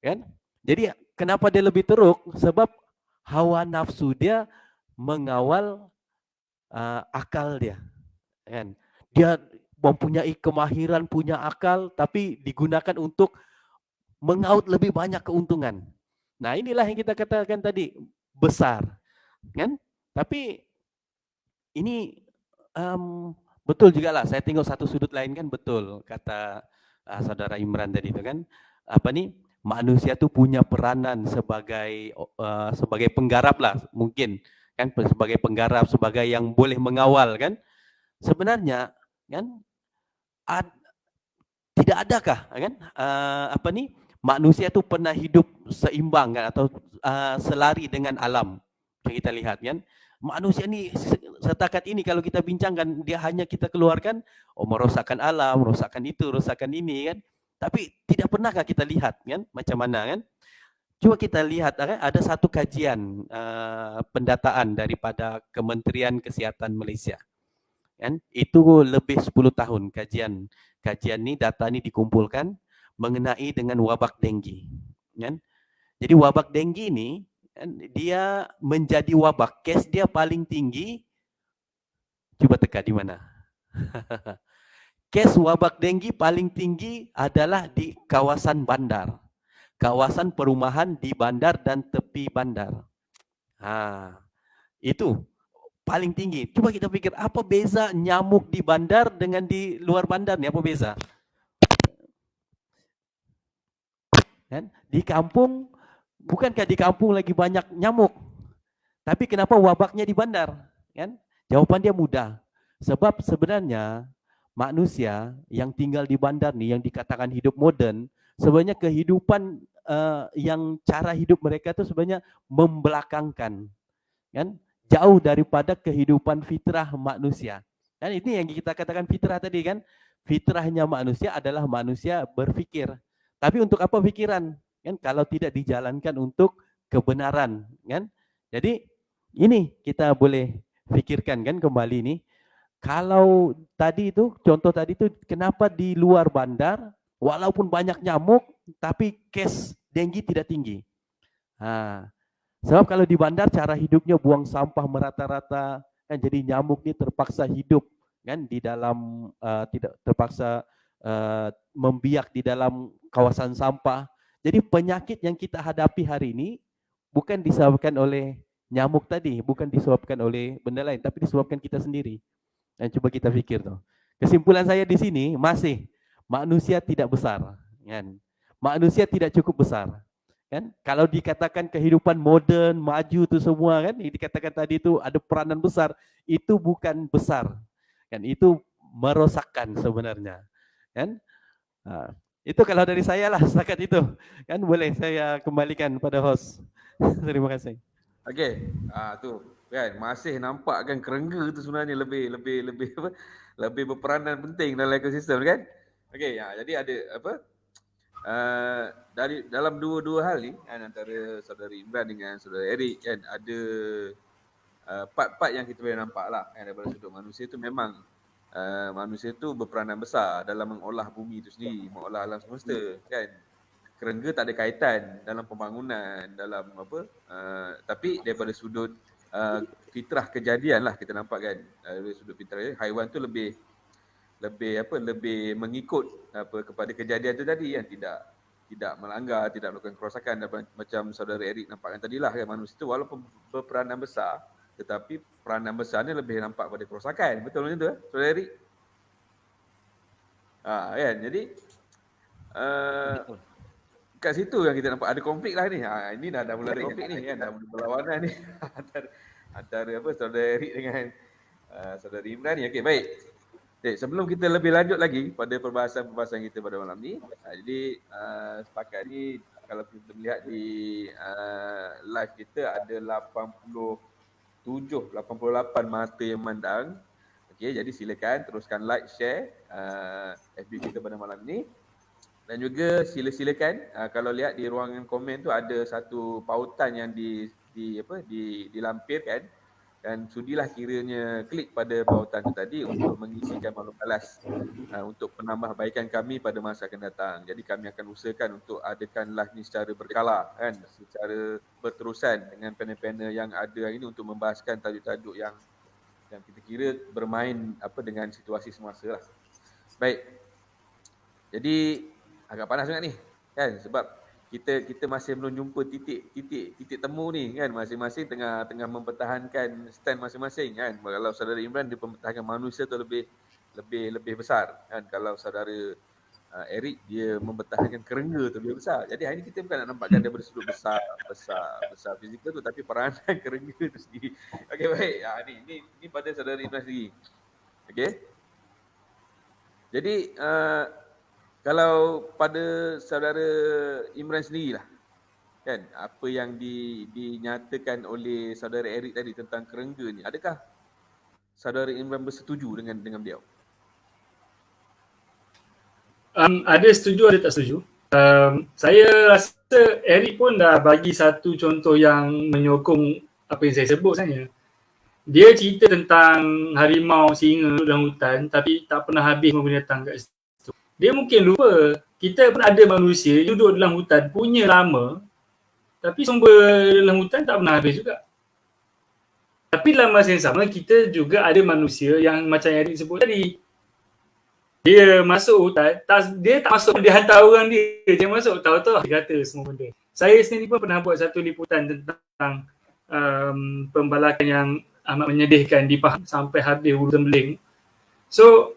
Kan? Jadi kenapa dia lebih teruk? Sebab hawa nafsu dia mengawal akal dia. Kan? Dia mempunyai kemahiran, punya akal, tapi digunakan untuk mengaut lebih banyak keuntungan. Nah inilah yang kita katakan tadi, besar. Kan? Tapi ini betul juga lah, saya tengok satu sudut lain kan betul, kata saudara Imran tadi itu kan, manusia tuh punya peranan sebagai penggarap lah mungkin, kan sebagai penggarap, sebagai yang boleh mengawal kan. Sebenarnya kan tidak adakah kan manusia itu pernah hidup seimbang kan atau selari dengan alam yang kita lihat kan. Manusia ini setakat ini kalau kita bincangkan dia hanya kita keluarkan merosakkan alam, merosakkan itu, merosakkan ini kan. Tapi tidak pernahkah kita lihat kan macam mana kan? Coba kita lihat ada satu kajian pendataan daripada Kementerian Kesehatan Malaysia. Kan? Itu lebih 10 tahun kajian ini, data ini dikumpulkan mengenai dengan wabak denggi. Kan? Jadi wabak denggi ini dia menjadi wabak, kes dia paling tinggi. Coba teka di mana? Kes wabak denggi paling tinggi adalah di kawasan bandar. Kawasan perumahan di bandar dan tepi bandar. Itu paling tinggi. Coba kita pikir apa beza nyamuk di bandar dengan di luar bandar nih, apa beza? Kan? Di kampung, bukankah di kampung lagi banyak nyamuk? Tapi kenapa wabaknya di bandar? Kan? Jawaban dia mudah. Sebab sebenarnya manusia yang tinggal di bandar nih, yang dikatakan hidup modern, sebenarnya kehidupan yang cara hidup mereka itu sebenarnya membelakangkan. Kan? Jauh daripada kehidupan fitrah manusia. Kan ini yang kita katakan fitrah tadi kan. Fitrahnya manusia adalah manusia berpikir. Tapi untuk apa pikiran? Kan kalau tidak dijalankan untuk kebenaran, kan? Jadi ini kita boleh pikirkan kan kembali nih. Kalau tadi itu contoh tadi itu kenapa di luar bandar walaupun banyak nyamuk tapi case denggi tidak tinggi. Sebab kalau di bandar cara hidupnya buang sampah merata-rata kan jadi nyamuk ini terpaksa hidup kan di dalam tidak terpaksa membiak di dalam kawasan sampah. Jadi penyakit yang kita hadapi hari ini bukan disebabkan oleh nyamuk tadi, bukan disebabkan oleh benda lain, tapi disebabkan kita sendiri. Dan coba kita pikir tuh. Kesimpulan saya di sini masih manusia tidak besar, kan? Manusia tidak cukup besar. Kan? Kalau dikatakan kehidupan modern, maju itu semua kan, dikatakan tadi itu ada peranan besar, itu bukan besar. Kan itu merosakkan sebenarnya. Kan? Nah, itu kalau dari saya lah setakat itu. Kan boleh saya kembalikan pada host. Terima kasih.
Okey, tu kan masih nampak kan kerengga tu sebenarnya lebih berperanan penting dalam ekosistem kan. Okey, jadi ada apa? Dari dalam dua hal ni kan, antara saudara Imran dengan saudara Eric kan ada part-part yang kita boleh nampak lah kan, daripada sudut manusia tu memang manusia tu berperanan besar dalam mengolah bumi itu sendiri, mengolah alam semesta kan. Kerengga tak ada kaitan dalam pembangunan, dalam apa, tapi daripada sudut fitrah kejadian lah kita nampak kan, dari sudut fitrah haiwan tu lebih mengikut kepada kejadian tu tadi kan, tidak melanggar, tidak melakukan kerosakan. Macam saudara Eric nampakkan tadilah kan, manusia tu walaupun berperanan besar tetapi peranan besar ni lebih nampak pada kerosakan. Betul macam tu saudara Eric? Kan, jadi kat situ yang kita nampak ada konflik lah ni. Ini dah mula ada konflik ni kan, dah mula berlawanan ni antara saudara Eric dengan saudara Imran ni. Okey, baik. Okay, sebelum kita lebih lanjut lagi pada perbahasan kita pada malam ni, jadi setakat ni kalau kita melihat di live kita ada 88 mata yang memandang. Okey, jadi silakan teruskan like, share FB kita pada malam ni. Dan juga silakan kalau lihat di ruangan komen tu ada satu pautan yang dilampirkan, dan sudilah kiranya klik pada pautan itu tadi untuk mengisikan maklum balas untuk penambahbaikan kami pada masa akan datang. Jadi kami akan usahakan untuk adakan live ni secara berkala kan, secara berterusan dengan panel-panel yang ada hari ini untuk membahaskan tajuk-tajuk yang kita kira bermain dengan situasi semasa lah. Baik. Jadi agak panas sangat ni kan, sebab kita masih belum jumpa titik temu ni kan, masing-masing tengah mempertahankan stand masing-masing kan. Kalau saudara Imran dia mempertahankan manusia tu lebih besar kan, kalau saudara Eric dia mempertahankan kerengga tu lebih besar. Jadi hari ni kita bukan nak nampakkan daripada sudut besar fizikal tu, tapi peranan kerengga tu sendiri. Okey, baik. Ni pada saudara Imran sendiri. Okey. Jadi kalau pada saudara Imran sendirilah kan, apa yang dinyatakan oleh saudara Eric tadi tentang kerengga ni, adakah saudara Imran bersetuju dengan beliau?
Ada setuju, ada tak setuju. Saya rasa Eric pun dah bagi satu contoh yang menyokong apa yang saya sebut sebenarnya. Dia cerita tentang harimau, singa dalam hutan tapi tak pernah habis binatang kat situ. Dia mungkin lupa kita pun ada manusia duduk dalam hutan punya lama, tapi sumber dalam hutan tak pernah habis juga. Tapi dalam masa yang sama kita juga ada manusia yang macam Eric sebut tadi. Dia masuk hutan, dia tak masuk, dia hantar orang dia masuk, tahu-tahu dia kata semua benda. Saya sendiri pun pernah buat satu liputan tentang pembalakan yang amat menyedihkan di Pahang sampai habis hulu tembeling. So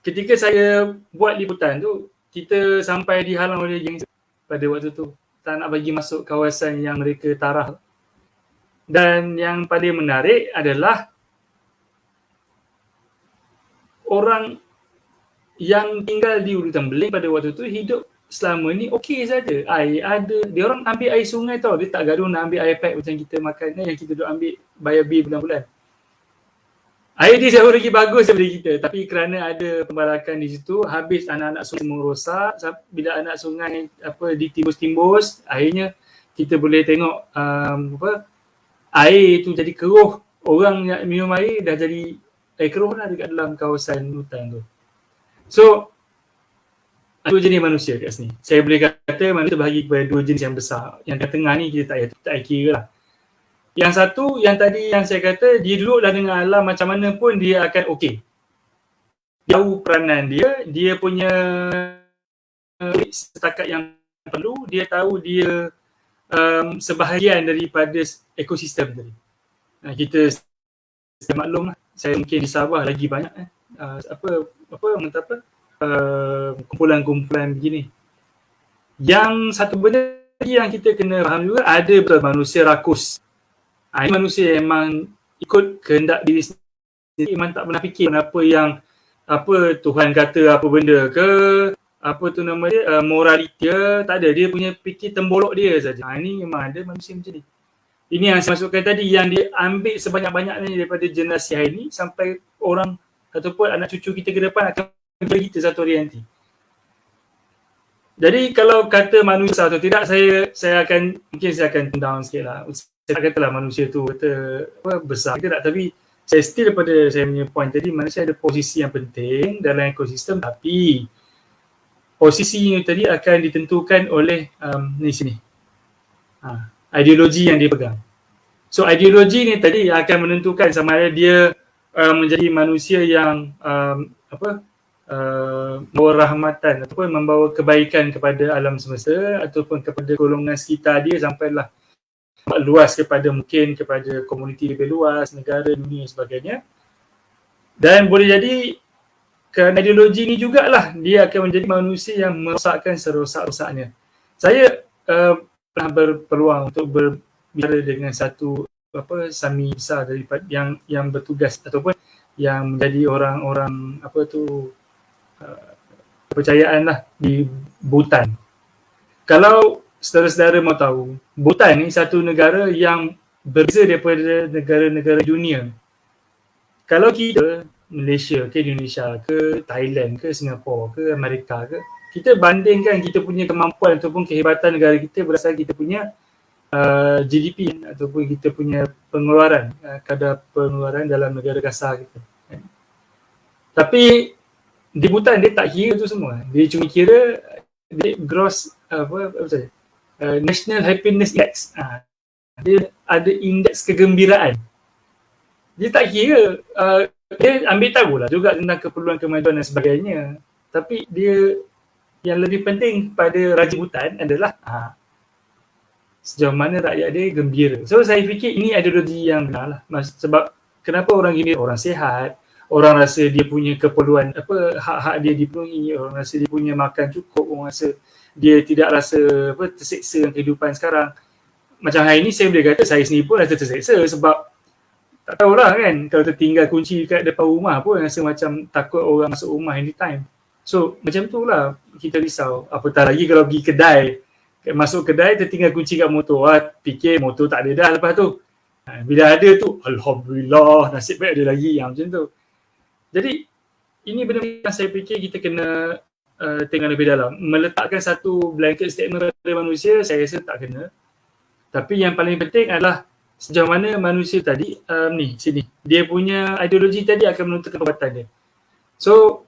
ketika saya buat liputan tu, kita sampai dihalang oleh geng pada waktu tu. Tak nak bagi masuk kawasan yang mereka tarah. Dan yang paling menarik adalah orang yang tinggal di Hulu Tembeling pada waktu tu hidup selama ni okey saja. Air ada, dia orang ambil air sungai tau. Dia tak gaduh nak ambil air pack macam kita makan yang kita duk ambil bayar bil bulan-bulan. Air dia jauh lagi bagus daripada kita, tapi kerana ada pembalakan di situ, habis anak-anak sungai semua rosak. Bila anak sungai ditimbus-timbus, akhirnya kita boleh tengok air tu jadi keruh. Orang yang minum air dah jadi air keruh lah dekat dalam kawasan hutan tu. So ada dua jenis manusia kat sini. Saya boleh kata manusia terbahagi kepada dua jenis yang besar. Yang kat tengah ni kita tak kira lah. Yang satu, yang tadi yang saya kata, dia duduklah dengan alam macam mana pun dia akan okey. Dia tahu peranan dia punya setakat yang perlu, dia tahu dia sebahagian daripada ekosistem tadi. Kita maklum lah, saya mungkin di Sabah lagi banyak kumpulan-kumpulan begini. Yang satu benda yang kita kena faham juga, ada betul manusia rakus. Ini manusia yang memang ikut kehendak diri sendiri, memang tak pernah fikir apa Tuhan kata apa benda ke, apa tu nama dia, moraliti tak ada, dia punya fikir tembolok dia saja. Ini memang ada manusia macam ni. Ini yang saya masukkan tadi, yang dia ambil sebanyak-banyaknya daripada generasi hari ini sampai orang ataupun anak cucu kita ke depan akan bagi kita satu hari nanti. Jadi kalau kata manusia atau tidak, saya akan tone down sikit lah. Saya tak katalah manusia tu besar ke tak, tapi saya still pada saya punya point tadi, manusia ada posisi yang penting dalam ekosistem, tapi posisinya tadi akan ditentukan oleh ideologi yang dia pegang. So ideologi ni tadi akan menentukan sama ada dia menjadi manusia yang membawa rahmatan ataupun membawa kebaikan kepada alam semesta ataupun kepada golongan sekitar dia sampailah luas kepada komuniti lebih luas, negara, dunia dan sebagainya. Dan boleh jadi kerana ideologi ni jugalah dia akan menjadi manusia yang merosakkan serosak-rosaknya. Saya pernah berpeluang untuk berbicara dengan satu sami besar daripada yang bertugas ataupun yang menjadi orang-orang apa tu kepercayaan lah di Bhutan. Kalau saudara-saudara mau tahu, Bhutan ni satu negara yang berbeza daripada negara-negara dunia. Kalau kita Malaysia ke Indonesia ke Thailand ke Singapura ke Amerika ke, kita bandingkan kita punya kemampuan ataupun kehebatan negara kita berdasarkan kita punya GDP ataupun kita punya pengeluaran, kadar pengeluaran dalam negara kasar kita. Tapi di Bhutan dia tak kira tu semua. Dia cuma kira dia gross National Happiness Index. Dia ada indeks kegembiraan. Dia tak kira, dia ambil tahulah juga tentang keperluan kemajuan dan sebagainya. Tapi dia yang lebih penting pada Raja Bhutan adalah sejauh mana rakyat dia gembira. So saya fikir ini ideologi yang benar lah. Sebab kenapa orang gembira? Orang sihat, orang rasa dia punya keperluan, hak-hak dia dipenuhi, orang rasa dia punya makan cukup, orang rasa dia tidak rasa terseksa dengan kehidupan sekarang. Macam hari ni saya boleh kata saya sendiri pun rasa terseksa sebab tak tahulah kan, kalau tertinggal kunci kat depan rumah pun rasa macam takut orang masuk rumah anytime. So macam tu lah kita risau. Apatah lagi kalau pergi kedai, masuk kedai tertinggal kunci kat motor, fikir motor tak ada dah lepas tu. Bila ada tu, Alhamdulillah, nasib baik ada lagi yang macam tu. Jadi ini benda yang saya fikir kita kena tengok lebih dalam. Meletakkan satu blanket statement pada manusia, saya rasa tak kena. Tapi yang paling penting adalah sejauh mana manusia tadi sini dia punya ideologi tadi akan menentukan perbuatan dia. So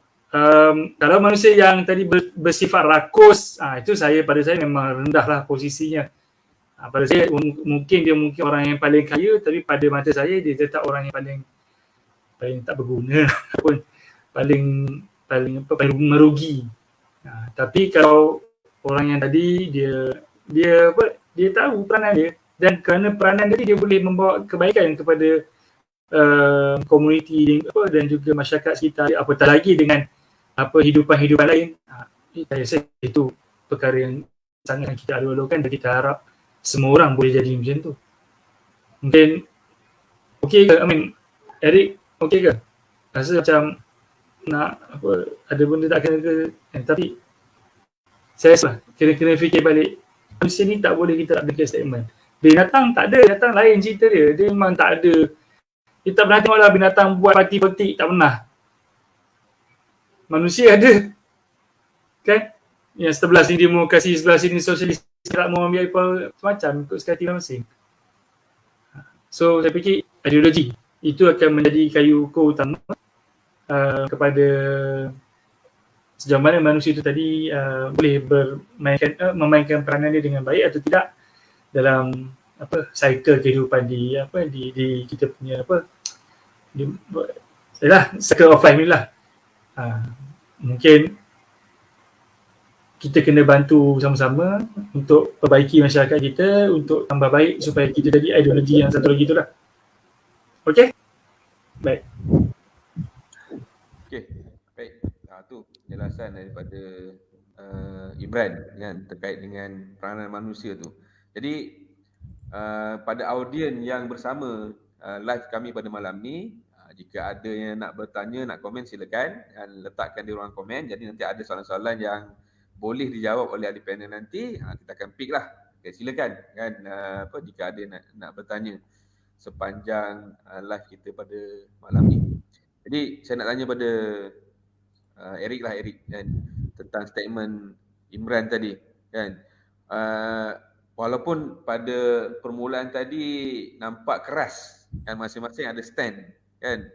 kalau manusia yang tadi bersifat rakus, itu pada saya memang rendah lah posisinya. Pada saya mungkin orang yang paling kaya, tapi pada mata saya dia tetap orang yang paling tak berguna pun, paling merugi. Tapi kalau orang yang tadi dia tahu peranan dia, dan kerana peranan dia boleh membawa kebaikan kepada komuniti dan juga masyarakat sekitar, apatah lagi dengan hidupan lain. Saya rasa itu perkara yang sangat kita alu-alukan dan kita harap semua orang boleh jadi macam tu. Mungkin okey ke? Eric okey ke? Rasa macam nak ada benda tak kena ke? Tapi saya rasa kena fikir balik, manusia ni tak boleh kita nak berikan statement. Binatang tak ada, binatang lain cerita dia. Dia memang tak ada. Kita pernah tengoklah binatang buat parti politik, tak pernah. Manusia ada. Kan? Yang sebelah sini demokrasi, sebelah sini sosialis, tak mau ambil macam-macam untuk sekali masing. So saya fikir ideologi itu akan menjadi kayu ukur utama kepada sejauh mana manusia itu tadi boleh memainkan peranan dia dengan baik atau tidak dalam cycle kehidupan di kita punya cycle of life ni lah. Mungkin kita kena bantu sama-sama untuk perbaiki masyarakat kita untuk tambah baik supaya kita jadi ideologi yang satu lagi tu lah. Okey? Baik.
Okey, baik. Tu penjelasan daripada Imran kan terkait dengan peranan manusia tu. Jadi pada audien yang bersama live kami pada malam ni, jika ada yang nak bertanya, nak komen, silakan dan letakkan di ruang komen. Jadi nanti ada soalan-soalan yang boleh dijawab oleh ahli panel nanti, kita akan pick lah. Okay, silakan kan jika ada nak bertanya sepanjang live kita pada malam ni. Jadi saya nak tanya pada Eric kan, tentang statement Imran tadi kan. Walaupun pada permulaan tadi nampak keras kan, masing-masing ada stand kan.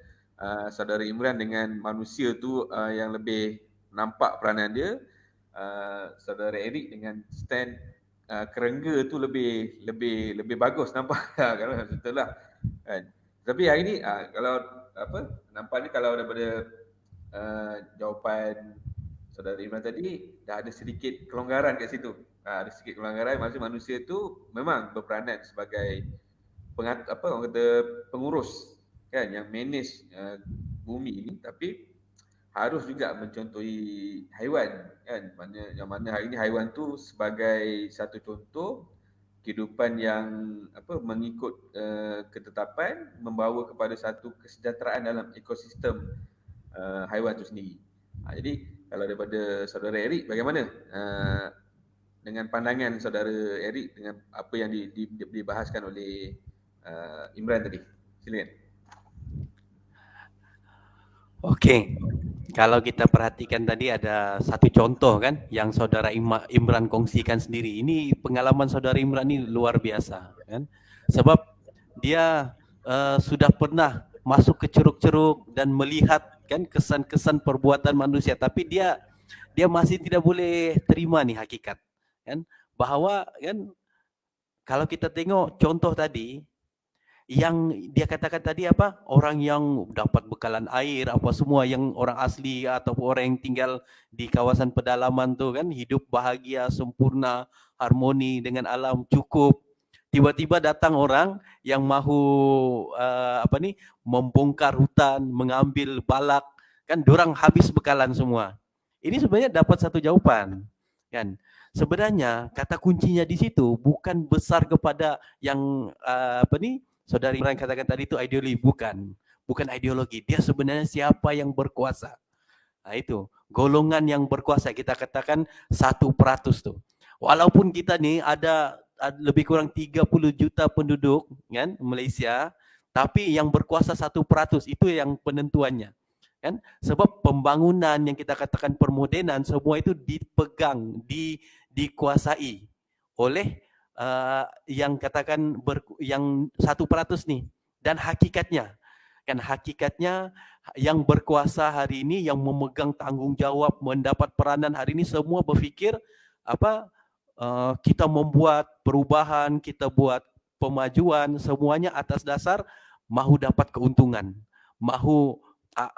Saudara Imran dengan manusia tu yang lebih nampak peranan dia, saudara Eric dengan stand kerengga tu lebih bagus nampak kalau betul lah kan. Tapi hari ni kalau nampaknya kalau daripada jawapan saudara Imran tadi dah ada sedikit kelonggaran kat situ. Ada sedikit kelonggaran, maksudnya manusia tu memang berperanan sebagai pengurus kan, yang manage bumi ini, tapi harus juga mencontohi haiwan kan, yang mana hari ini haiwan tu sebagai satu contoh kehidupan yang mengikut ketetapan membawa kepada satu kesejahteraan dalam ekosistem haiwan itu sendiri. Jadi kalau daripada saudara Eric, bagaimana dengan pandangan saudara Eric dengan apa yang dibahaskan oleh Imran tadi? Silakan.
Oke, kalau kita perhatikan tadi ada satu contoh kan yang saudara Imran kongsikan sendiri. Ini pengalaman saudara Imran ini luar biasa kan. Sebab dia sudah pernah masuk ke ceruk-ceruk dan melihat kan kesan-kesan perbuatan manusia, tapi dia masih tidak boleh terima nih hakikat kan, bahwa kan kalau kita tengok contoh tadi yang dia katakan tadi apa, orang yang dapat bekalan air apa semua, yang orang asli atau orang yang tinggal di kawasan pedalaman tuh kan hidup bahagia, sempurna, harmoni dengan alam, cukup. Tiba-tiba datang orang yang mahu membongkar hutan, mengambil balak, kan dorang habis bekalan semua. Ini sebenarnya dapat satu jawaban kan. Sebenarnya kata kuncinya di situ bukan besar kepada yang saudari Imran katakan tadi itu ideologi, bukan ideologi. Dia sebenarnya siapa yang berkuasa. Nah itu, golongan yang berkuasa, kita katakan 1% tuh. Walaupun kita nih ada lebih kurang 30 juta penduduk kan Malaysia, tapi yang berkuasa 1% itu yang penentuannya. Kan? Sebab pembangunan yang kita katakan permodenan semua itu dipegang, dikuasai oleh yang katakan yang 1% nih. Dan hakikatnya yang berkuasa hari ini, yang memegang tanggung jawab, mendapat peranan hari ini, semua berfikir kita membuat perubahan, kita buat pemajuan, semuanya atas dasar mahu dapat keuntungan, mahu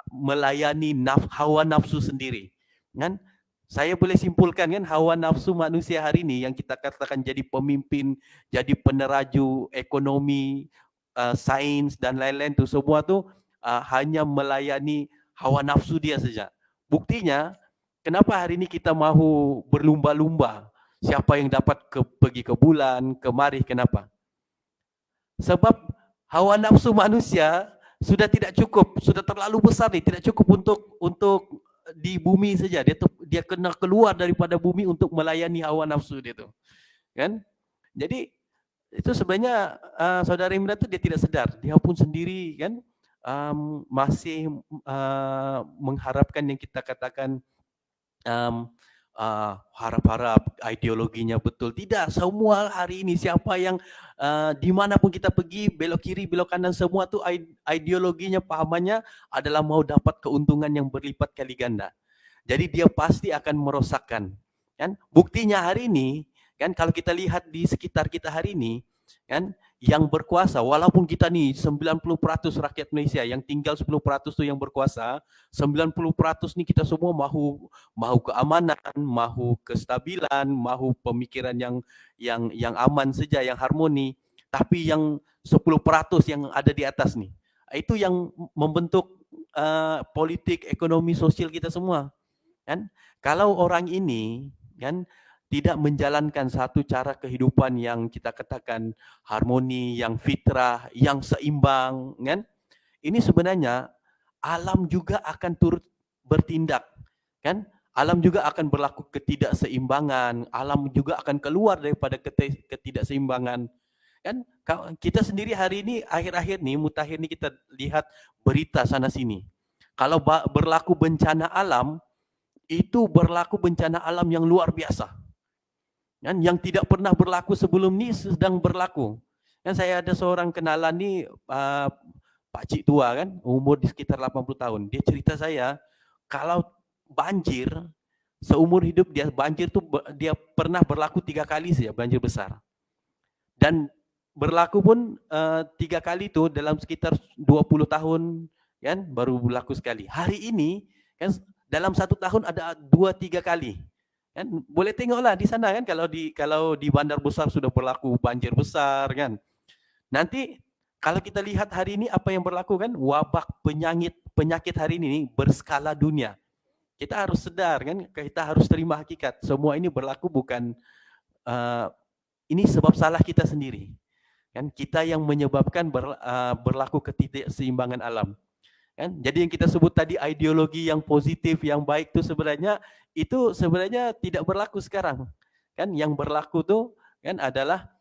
melayani hawa nafsu sendiri kan. Saya boleh simpulkan kan, hawa nafsu manusia hari ini yang kita katakan jadi pemimpin, jadi peneraju ekonomi, sains dan lain-lain tuh semua tuh hanya melayani hawa nafsu dia saja. Buktinya kenapa hari ini kita mahu berlumba-lumba siapa yang dapat pergi ke bulan, ke Marikh, kenapa? Sebab hawa nafsu manusia sudah tidak cukup, sudah terlalu besar nih, tidak cukup untuk di bumi saja. Dia kena keluar daripada bumi untuk melayani hawa nafsu dia tuh. Kan? Jadi itu sebenarnya saudara Imran itu dia tidak sadar, dia pun sendiri kan masih mengharapkan yang kita katakan harap-harap ideologinya betul. Tidak, semua hari ini siapa yang dimanapun kita pergi, belok kiri, belok kanan, semua tuh ideologinya, pahamannya adalah mau dapat keuntungan yang berlipat kali ganda. Jadi dia pasti akan merosakkan. Kan? Buktinya hari ini, kan kalau kita lihat di sekitar kita hari ini, kan yang berkuasa, walaupun kita nih 90% rakyat Malaysia, yang tinggal 10% tuh yang berkuasa, 90% nih kita semua mahu keamanan, mahu kestabilan, mahu pemikiran yang aman saja, yang harmoni. Tapi yang 10% yang ada di atas nih, itu yang membentuk politik, ekonomi, sosial kita semua. Kan? Kalau orang ini kan tidak menjalankan satu cara kehidupan yang kita katakan harmoni, yang fitrah, yang seimbang, kan? Ini sebenarnya alam juga akan turut bertindak, kan? Alam juga akan berlaku ketidakseimbangan, alam juga akan keluar daripada ketidakseimbangan, kan? Kita sendiri hari ini akhir-akhir nih, mutakhir nih kita lihat berita sana sini. Kalau berlaku bencana alam, itu berlaku bencana alam yang luar biasa. Kan yang tidak pernah berlaku sebelum ini sedang berlaku. Kan saya ada seorang kenalan nih pakcik tua kan, umur di sekitar 80 tahun. Dia cerita saya kalau banjir seumur hidup dia, banjir tuh dia pernah berlaku 3 kali saja, banjir besar. Dan berlaku pun 3 kali itu dalam sekitar 20 tahun kan baru berlaku sekali. Hari ini kan dalam 1 tahun ada 2-3 kali. Kan boleh tengoklah di sana kan, kalau di bandar besar sudah berlaku banjir besar kan. Nanti kalau kita lihat hari ini apa yang berlaku kan, wabak penyakit hari ini berskala dunia. Kita harus sedar kan, kita harus terima hakikat. Semua ini berlaku bukan ini sebab salah kita sendiri. Kan kita yang menyebabkan berlaku ketidakseimbangan alam. Kan? Jadi yang kita sebut tadi ideologi yang positif, yang baik itu sebenarnya tidak berlaku sekarang. Kan yang berlaku tuh kan adalah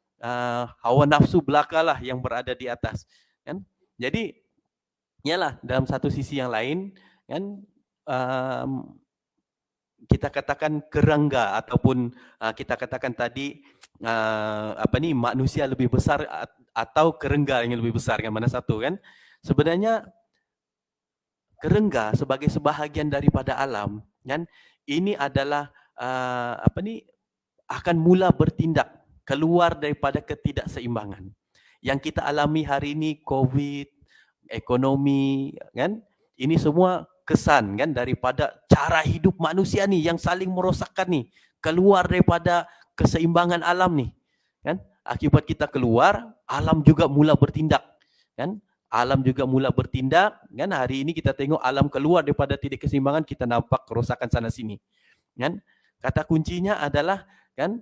hawa nafsu belakalah yang berada di atas. Kan? Jadi yalah dalam satu sisi yang lain kan kita katakan kerengga ataupun kita katakan tadi manusia lebih besar atau kerengga yang lebih besar, yang mana satu kan? Sebenarnya kerengga sebagai sebahagian daripada alam kan ini adalah akan mula bertindak keluar daripada ketidakseimbangan yang kita alami hari ini, COVID, ekonomi kan, ini semua kesan kan daripada cara hidup manusia nih yang saling merosakkan nih, keluar daripada keseimbangan alam nih kan. Akibat kita keluar, alam juga mula bertindak kan. Alam juga mula bertindak kan. Hari ini kita tengok alam keluar daripada titik keseimbangan, kita nampak kerosakan sana sini kan. Kata kuncinya adalah kan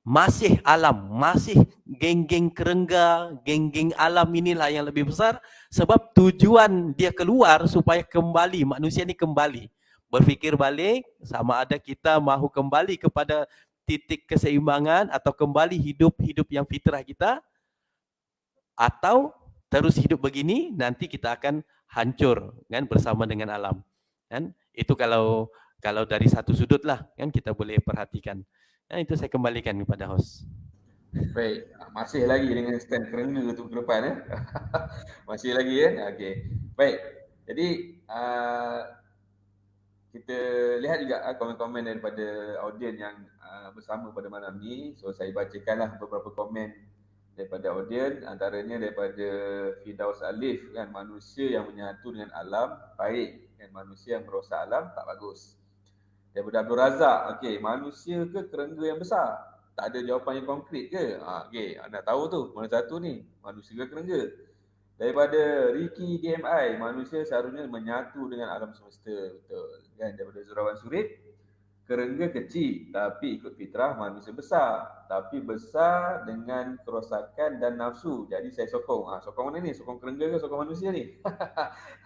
masih alam, masih geng-geng kerengga, geng-geng alam inilah yang lebih besar, sebab tujuan dia keluar supaya kembali, manusia ini kembali berfikir balik, sama ada kita mahu kembali kepada titik keseimbangan atau kembali hidup yang fitrah kita, atau terus hidup begini nanti kita akan hancur kan bersama dengan alam kan. Itu kalau dari satu sudut lah kan kita boleh perhatikan. Nah, itu saya kembalikan kepada host.
Baik, masih lagi dengan stand kerengga tu ke depan masih lagi ya. Okey. Baik. Jadi kita lihat juga komen-komen daripada audien yang bersama pada malam ni. So saya bacakanlah beberapa komen daripada audien, antaranya daripada Firdaus Alif kan, manusia yang menyatu dengan alam baik dan manusia yang merosak alam tak bagus. Daripada Abdul Razak, okey, manusia ke kerengga yang besar? Tak ada jawapan yang konkret ke? Okey, nak tahu tu mana satu ni, manusia ke kerengga? Daripada Ricky DMI, manusia seharusnya menyatu dengan alam semesta, betul kan? Daripada Zurawan Surid, kerengga kecil tapi ikut fitrah manusia besar, tapi besar dengan kerosakan dan nafsu. Jadi saya sokong. Sokong mana ni? Sokong kerengga ke sokong manusia ni?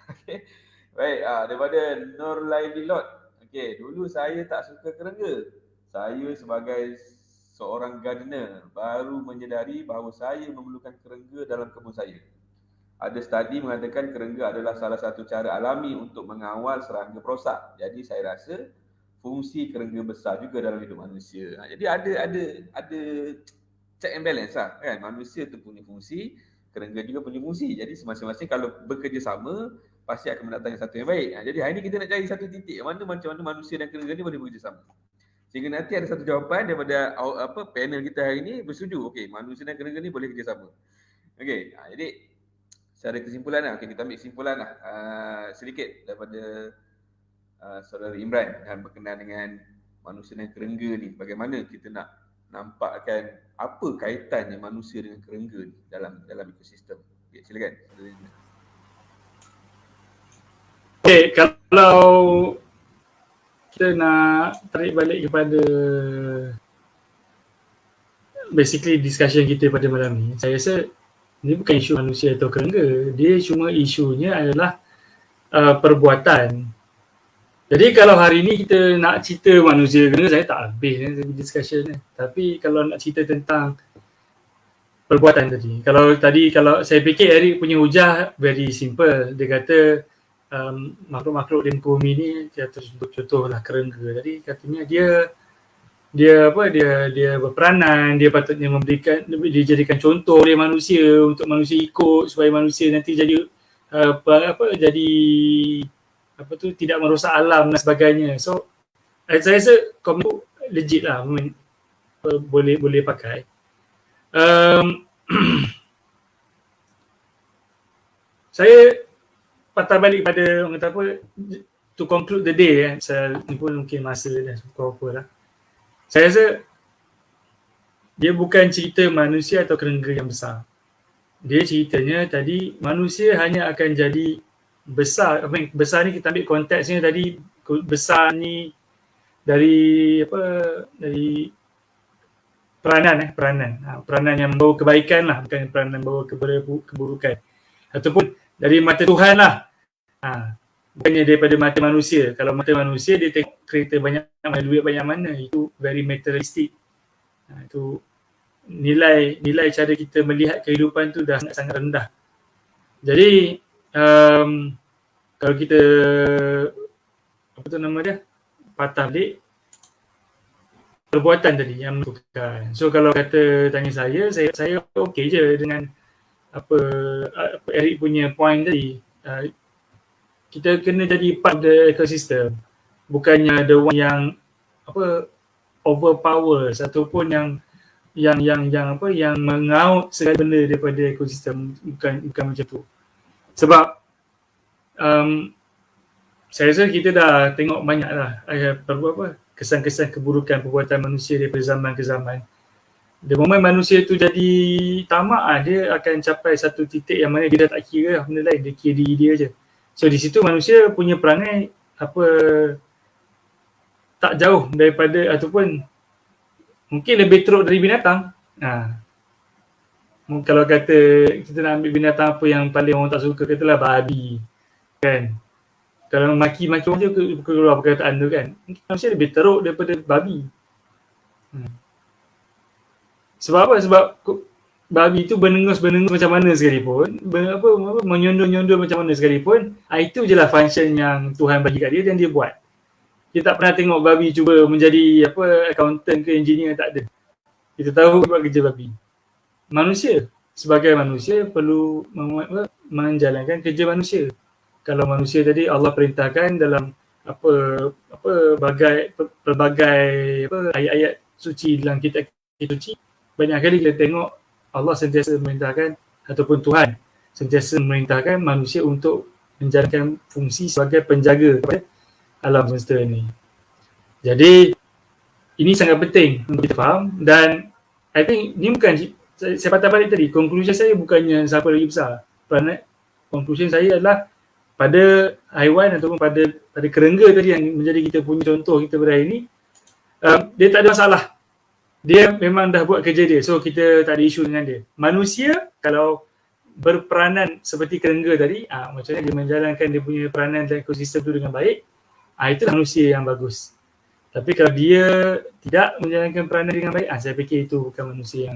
Okay. Baik, daripada Nur Laililot. Okey, dulu saya tak suka kerengga. Saya sebagai seorang gardener baru menyedari bahawa saya memerlukan kerengga dalam kebun saya. Ada studi mengatakan kerengga adalah salah satu cara alami untuk mengawal serangga perosak. Jadi saya rasa fungsi kerengga besar juga dalam hidup manusia. Jadi ada check and balance lah kan. Manusia tu punya fungsi, kerengga juga punya fungsi. Jadi masing-masing kalau bekerjasama pasti akan mendatangkan satu yang baik. Jadi hari ini kita nak cari satu titik macam mana manusia dan kerengga ni boleh bekerjasama. Sehingga nanti ada satu jawapan daripada panel kita hari ini bersetuju. Okey, manusia dan kerengga ni boleh kerjasama. Okey, jadi secara kesimpulan lah, kita ambil kesimpulan lah sedikit daripada saudara Imran yang berkenaan dengan manusia dan kerengga ni. Bagaimana kita nak nampakkan apa kaitannya manusia dengan kerengga ni dalam ekosistem. Okay, silakan.
Okay, kalau kita nak tarik balik kepada basically discussion kita pada malam ni, saya rasa ini bukan isu manusia atau kerengga. Dia cuma isunya adalah perbuatan. Jadi kalau hari ni kita nak cerita manusia kerengga, saya tak habis discussion. Tapi kalau nak cerita tentang perbuatan tadi, kalau saya fikir Eric punya hujah very simple. Dia kata makhluk-makhluk di muka bumi ni, contohlah kerengga. Jadi katanya dia berperanan, dia patutnya dijadikan contoh oleh manusia untuk manusia ikut supaya manusia nanti jadi tidak merosak alam dan sebagainya. So saya rasa komen legit lah, boleh pakai. Saya patah balik pada orang kata apa, to conclude the day ni pun mungkin masa dah cukup lah. Saya rasa dia bukan cerita manusia atau kerengga yang besar. Dia ceritanya tadi manusia hanya akan jadi besar. Besar ni kita ambil konteksnya tadi, besar ni dari peranan yang membawa kebaikan lah, bukan peranan membawa keburukan, ataupun dari mata Tuhan lah, bukannya daripada mata manusia. Kalau mata manusia dia tengok kereta banyak mana, duit banyak mana, itu very materialistic. Itu nilai cara kita melihat kehidupan tu dah sangat rendah. Jadi kalau kita patah balik perbuatan tadi yang menentukan. So kalau tanya saya okey je dengan apa Eric punya point tadi. Kita kena jadi part of the ecosystem. Bukannya the one yang overpower ataupun yang mengaut segala benda daripada ekosistem. Bukan macam tu. Sebab saya rasa kita dah tengok banyak lah kesan-kesan keburukan perbuatan manusia daripada zaman ke zaman. The moment manusia tu jadi tamak, dia akan capai satu titik yang mana dia dah tak kira benda lain, dia kira diri dia je. So di situ manusia punya perangai tak jauh daripada, ataupun mungkin lebih teruk dari binatang. Kalau kata kita nak ambil binatang apa yang paling orang tak suka, katalah babi kan. Kalau maki-maki orang je keluar perkataan tu kan, mungkin manusia lebih teruk daripada babi. Sebab apa? Sebab babi tu bernengus macam mana sekalipun, menyondol macam mana sekalipun, itu je lah function yang Tuhan bagi kat dia dan dia buat. Kita tak pernah tengok babi cuba menjadi accountant ke engineer, tak ada. Kita tahu buat kerja babi. Manusia, sebagai manusia perlu menjalankan kerja manusia. Kalau manusia tadi Allah perintahkan dalam pelbagai ayat-ayat suci dalam kitab suci, banyak kali kita tengok Allah sentiasa memerintahkan, ataupun Tuhan sentiasa memerintahkan manusia untuk menjalankan fungsi sebagai penjaga kepada alam semesta ini. Jadi ini sangat penting untuk kita faham, dan I think ni bukan, saya patah balik tadi, conclusion saya bukannya siapa lagi besar. Conclusion saya adalah pada haiwan ataupun pada kerengga tadi yang menjadi kita punya contoh kita pada hari ini, dia tak ada masalah. Dia memang dah buat kerja dia, so kita tak ada isu dengan dia. Manusia kalau berperanan seperti kerengga tadi, macam mana dia menjalankan dia punya peranan dalam ekosistem tu dengan baik, itu manusia yang bagus. Tapi kalau dia tidak menjalankan peranan dengan baik, saya fikir itu bukan manusia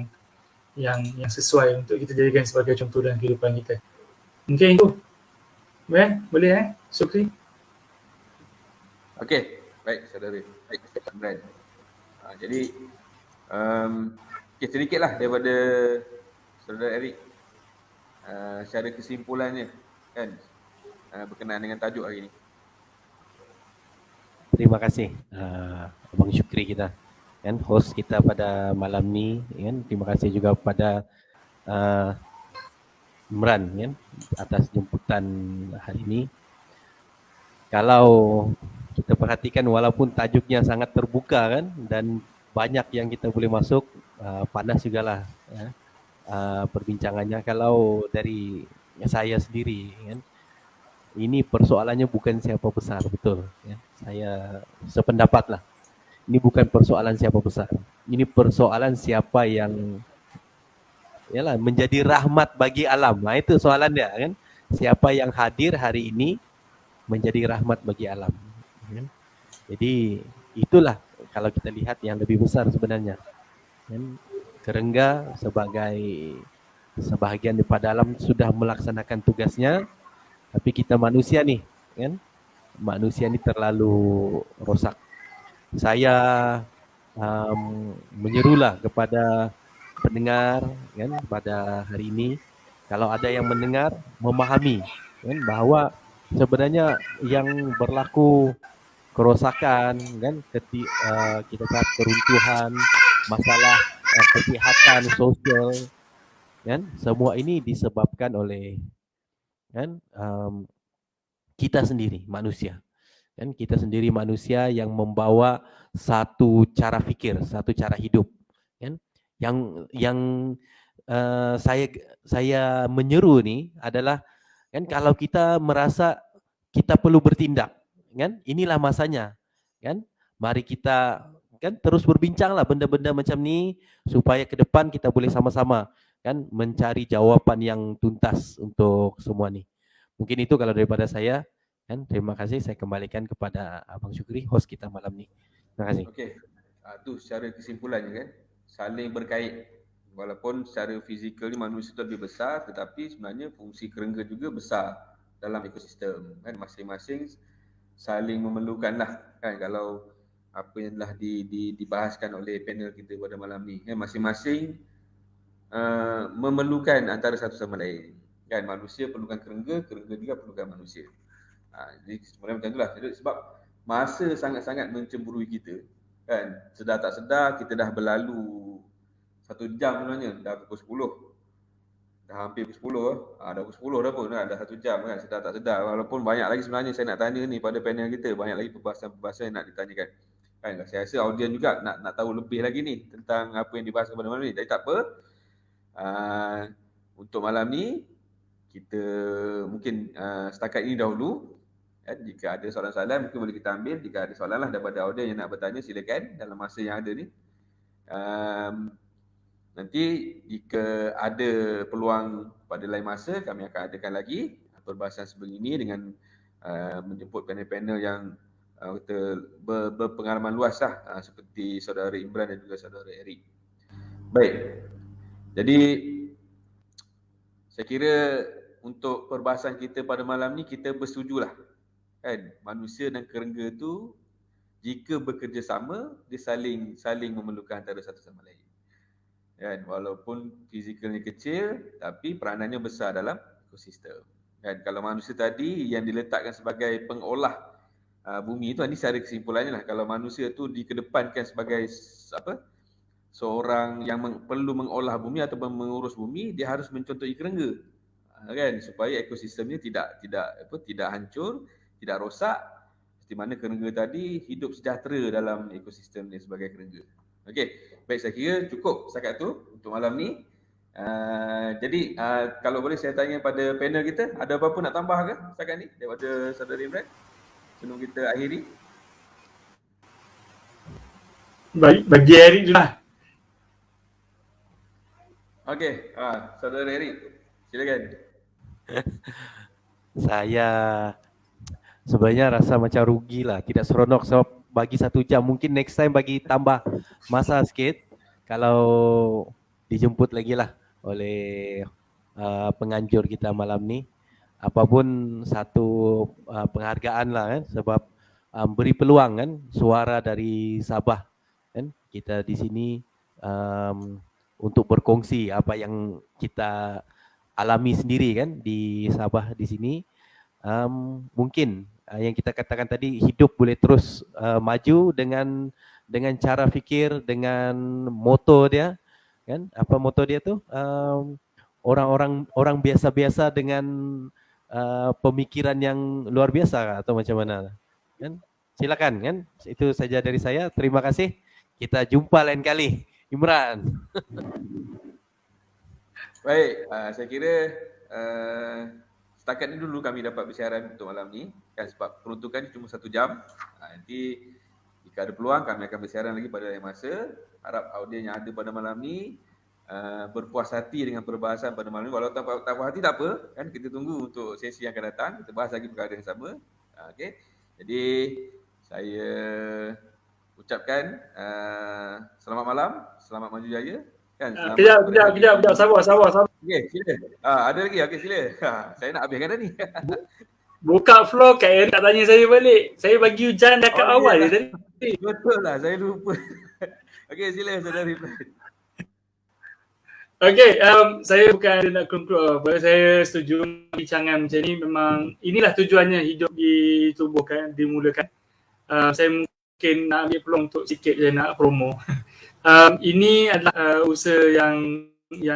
yang sesuai untuk kita jadikan sebagai contoh dalam kehidupan kita. Mungkin itu. Boleh Sukri?
Okey, baik saudara. Baik, Imran. Jadi sedikitlah daripada saudara Eric secara kesimpulannya kan berkenaan dengan tajuk hari ini.
Terima kasih Abang Syukri kita kan, host kita pada malam ni kan. Terima kasih juga pada Imran kan atas jemputan hari ini. Kalau kita perhatikan walaupun tajuknya sangat terbuka kan dan banyak yang kita boleh masuk, panas jugalah perbincangannya. Kalau dari saya sendiri kan, ini persoalannya bukan siapa besar, betul ya. Saya sependapat lah. Ini bukan persoalan siapa besar. Ini persoalan siapa yang menjadi rahmat bagi alam. Itu soalan dia kan. Siapa yang hadir hari ini menjadi rahmat bagi alam. Kan? Jadi itulah kalau kita lihat yang lebih besar sebenarnya. Kan? Kerengga sebagai sebahagian daripada alam sudah melaksanakan tugasnya, tapi kita manusia nih, kan? Manusia ini terlalu rosak. Saya menyerulah kepada pendengar kan pada hari ini, kalau ada yang mendengar memahami kan bahawa sebenarnya yang berlaku kerosakan kan kita lihat keruntuhan, masalah kesihatan sosial kan, semua ini disebabkan oleh kan kita sendiri manusia. Kan kita sendiri manusia yang membawa satu cara fikir, satu cara hidup kan. Yang saya menyeru ni adalah kan kalau kita merasa kita perlu bertindak kan, inilah masanya kan. Mari kita kan terus berbincanglah benda-benda macam ni supaya ke depan kita boleh sama-sama kan mencari jawapan yang tuntas untuk semua ni. Mungkin itu kalau daripada saya kan. Terima kasih, saya kembalikan kepada Abang Syukri, host kita malam ni. Terima kasih.
Okey. Tu secara kesimpulannya kan, saling berkait. Walaupun secara fizikal ni manusia tu lebih besar, tetapi sebenarnya fungsi kerengga juga besar dalam ekosistem kan, masing-masing saling memerlukanlah kan. Kalau apa yang telah dibahaskan oleh panel kita pada malam ni kan, masing-masing memerlukan antara satu sama lain kan. Manusia perlukan kerengga, kerengga juga perlukan manusia. Jadi sebenarnya macam itulah. Jadi sebab masa sangat-sangat mencemburui kita kan, sedar tak sedar kita dah berlalu 1 jam sebenarnya, dah pukul 10, dah hampir pukul 10 dah pukul 10 dah pun, dah 1 jam kan, sedar tak sedar. Walaupun banyak lagi sebenarnya saya nak tanya ni pada panel kita, banyak lagi perbahasan-perbahasan yang nak ditanyakan kan. Saya rasa audiens juga nak tahu lebih lagi ni tentang apa yang dibahas pada malam ni. Jadi tak apa, untuk malam ni kita mungkin setakat ini dahulu. Jika ada soalan-soalan mungkin boleh kita ambil. Jika ada soalan lah daripada audiens yang nak bertanya, silakan dalam masa yang ada ni. Nanti jika ada peluang pada lain masa, kami akan adakan lagi perbahasan sebegini dengan menjemput panel-panel yang berpengalaman luas lah, seperti saudara Imran dan juga saudara Eric. Baik, jadi saya kira untuk perbahasan kita pada malam ni kita bersetujulah kan, manusia dan kerengga tu jika bekerjasama dia saling memerlukan antara satu sama lain kan. Walaupun fizikalnya kecil tapi peranannya besar dalam ekosistem kan. Kalau manusia tadi yang diletakkan sebagai pengolah bumi itu, ini secara kesimpulannya lah, kalau manusia tu dikedepankan sebagai seorang yang perlu mengolah bumi atau mengurus bumi, dia harus mencontohi kerengga kan, supaya ekosistemnya tidak hancur, tidak rosak, seperti mana kerengga tadi hidup sejahtera dalam ekosistem ni sebagai kerengga. Okey, baik, saya kira cukup setakat tu untuk malam ni. Jadi kalau boleh saya tanya pada panel kita, ada apa-apa nak tambah ke setakat ni daripada saudara Imran sebelum kita akhiri?
Baik, bagi Eric dulu lah.
Okey, saudara Eric, silakan.
Saya sebenarnya rasa macam rugilah, tidak seronok sebab bagi 1 jam. Mungkin next time bagi tambah masa sikit kalau dijemput lagi lah oleh penganjur kita malam ni. Apapun satu penghargaan lah kan, sebab beri peluang kan suara dari Sabah kan, kita di sini untuk berkongsi apa yang kita alami sendiri kan di Sabah di sini. Mungkin yang kita katakan tadi, hidup boleh terus maju dengan cara fikir, dengan moto dia kan. Apa moto dia tu? Orang biasa-biasa dengan pemikiran yang luar biasa atau macam mana kan. Silakan kan, itu saja dari saya. Terima kasih, kita jumpa lain kali. Imran.
Baik, saya kira setakat ini dulu kami dapat bersiaran untuk malam ni kan, sebab peruntukan cuma 1 jam. Nanti jika ada peluang kami akan bersiaran lagi pada lain masa. Harap audiens yang ada pada malam ni berpuas hati dengan perbahasan pada malam ni. Walau tak puas hati tak apa kan, kita tunggu untuk sesi yang akan datang, kita bahas lagi perkara yang sama. Okey. Jadi saya ucapkan selamat malam, selamat maju jaya kan.
Kejap, sabar.
Okey, sila. Ada lagi. Okey, sila. Saya nak habiskan dah ni.
Buka floor Kak Eric tak tanya saya balik. Saya bagi hujan dah kat awal je tadi.
Betul lah, saya lupa. Okey, sila saudara Imran.
Okey, saya bukan ada nak conclude apa. Saya setuju bincangan macam ni, memang inilah tujuannya hidup ditubuhkan, dimulakan. Saya mungkin nak ambil peluang untuk sikit je nak promo. Ini adalah usaha yang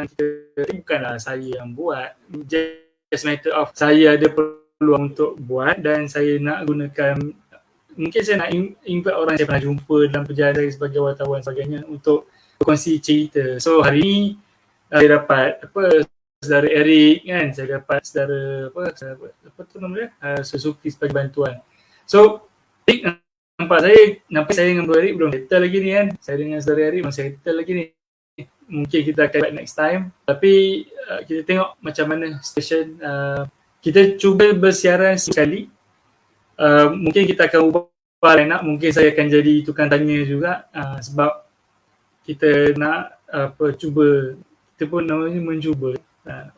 kita, bukanlah saya yang buat, just matter of saya ada peluang untuk buat dan saya nak gunakan, mungkin saya nak invite orang saya pernah jumpa dalam perjalanan saya sebagai wartawan sebagainya untuk berkongsi cerita. So hari ni saya dapat saudara Eric kan, saya dapat saudara apa tu nama dia, Suzuki sebagai bantuan. So Eric nampak saya dengan Bro Eric belum settle lagi ni kan. Saya dengan Saudara Eric belum settle lagi ni. Mungkin kita akan buat next time. Tapi kita tengok macam mana station. Kita cuba bersiaran sekali. Mungkin kita akan ubah line up. Mungkin saya akan jadi tukang tanya juga. Sebab kita nak cuba. Kita pun namanya mencuba.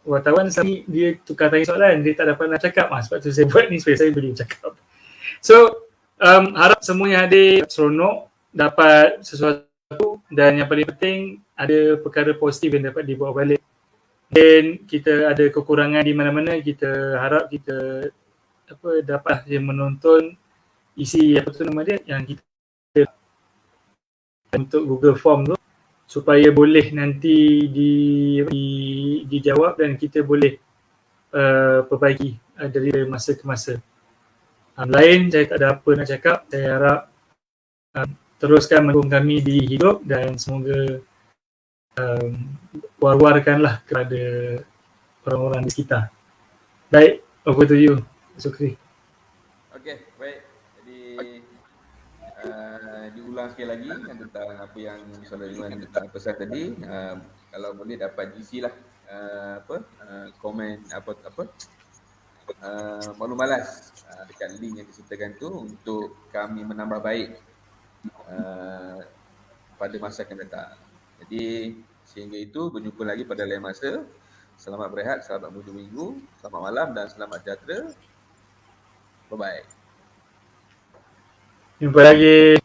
Wartawan ni dia tukar tanya soalan. Dia tak dapat nak cakap. Sebab tu saya buat ni supaya saya boleh cakap. So, harap semua yang hadir seronok, dapat sesuatu, dan yang paling penting ada perkara positif yang dapat dibawa balik. Dan kita ada kekurangan di mana-mana, kita harap kita dapat yang menonton isi apa tu nama dia yang kita untuk Google Form tu supaya boleh nanti dijawab dan kita boleh perbaiki dari masa ke masa. Lain saya tak ada apa nak cakap. Saya harap teruskan mendukung kami di hidup dan semoga war-warkanlah kepada orang-orang di sekitar. Baik, over to you, Sukri.
Okey, baik. Jadi diulang sekali lagi tentang apa yang Saudara Iwan pesan tadi. Kalau boleh dapat isi lah komen maklum balas dekat link yang disertakan tu untuk kami menambah baik pada masa akan datang. Jadi sehingga itu berjumpa lagi pada lain masa. Selamat berehat, selamat berhujung minggu, selamat malam dan selamat sejahtera. Bye bye.
Jumpa lagi.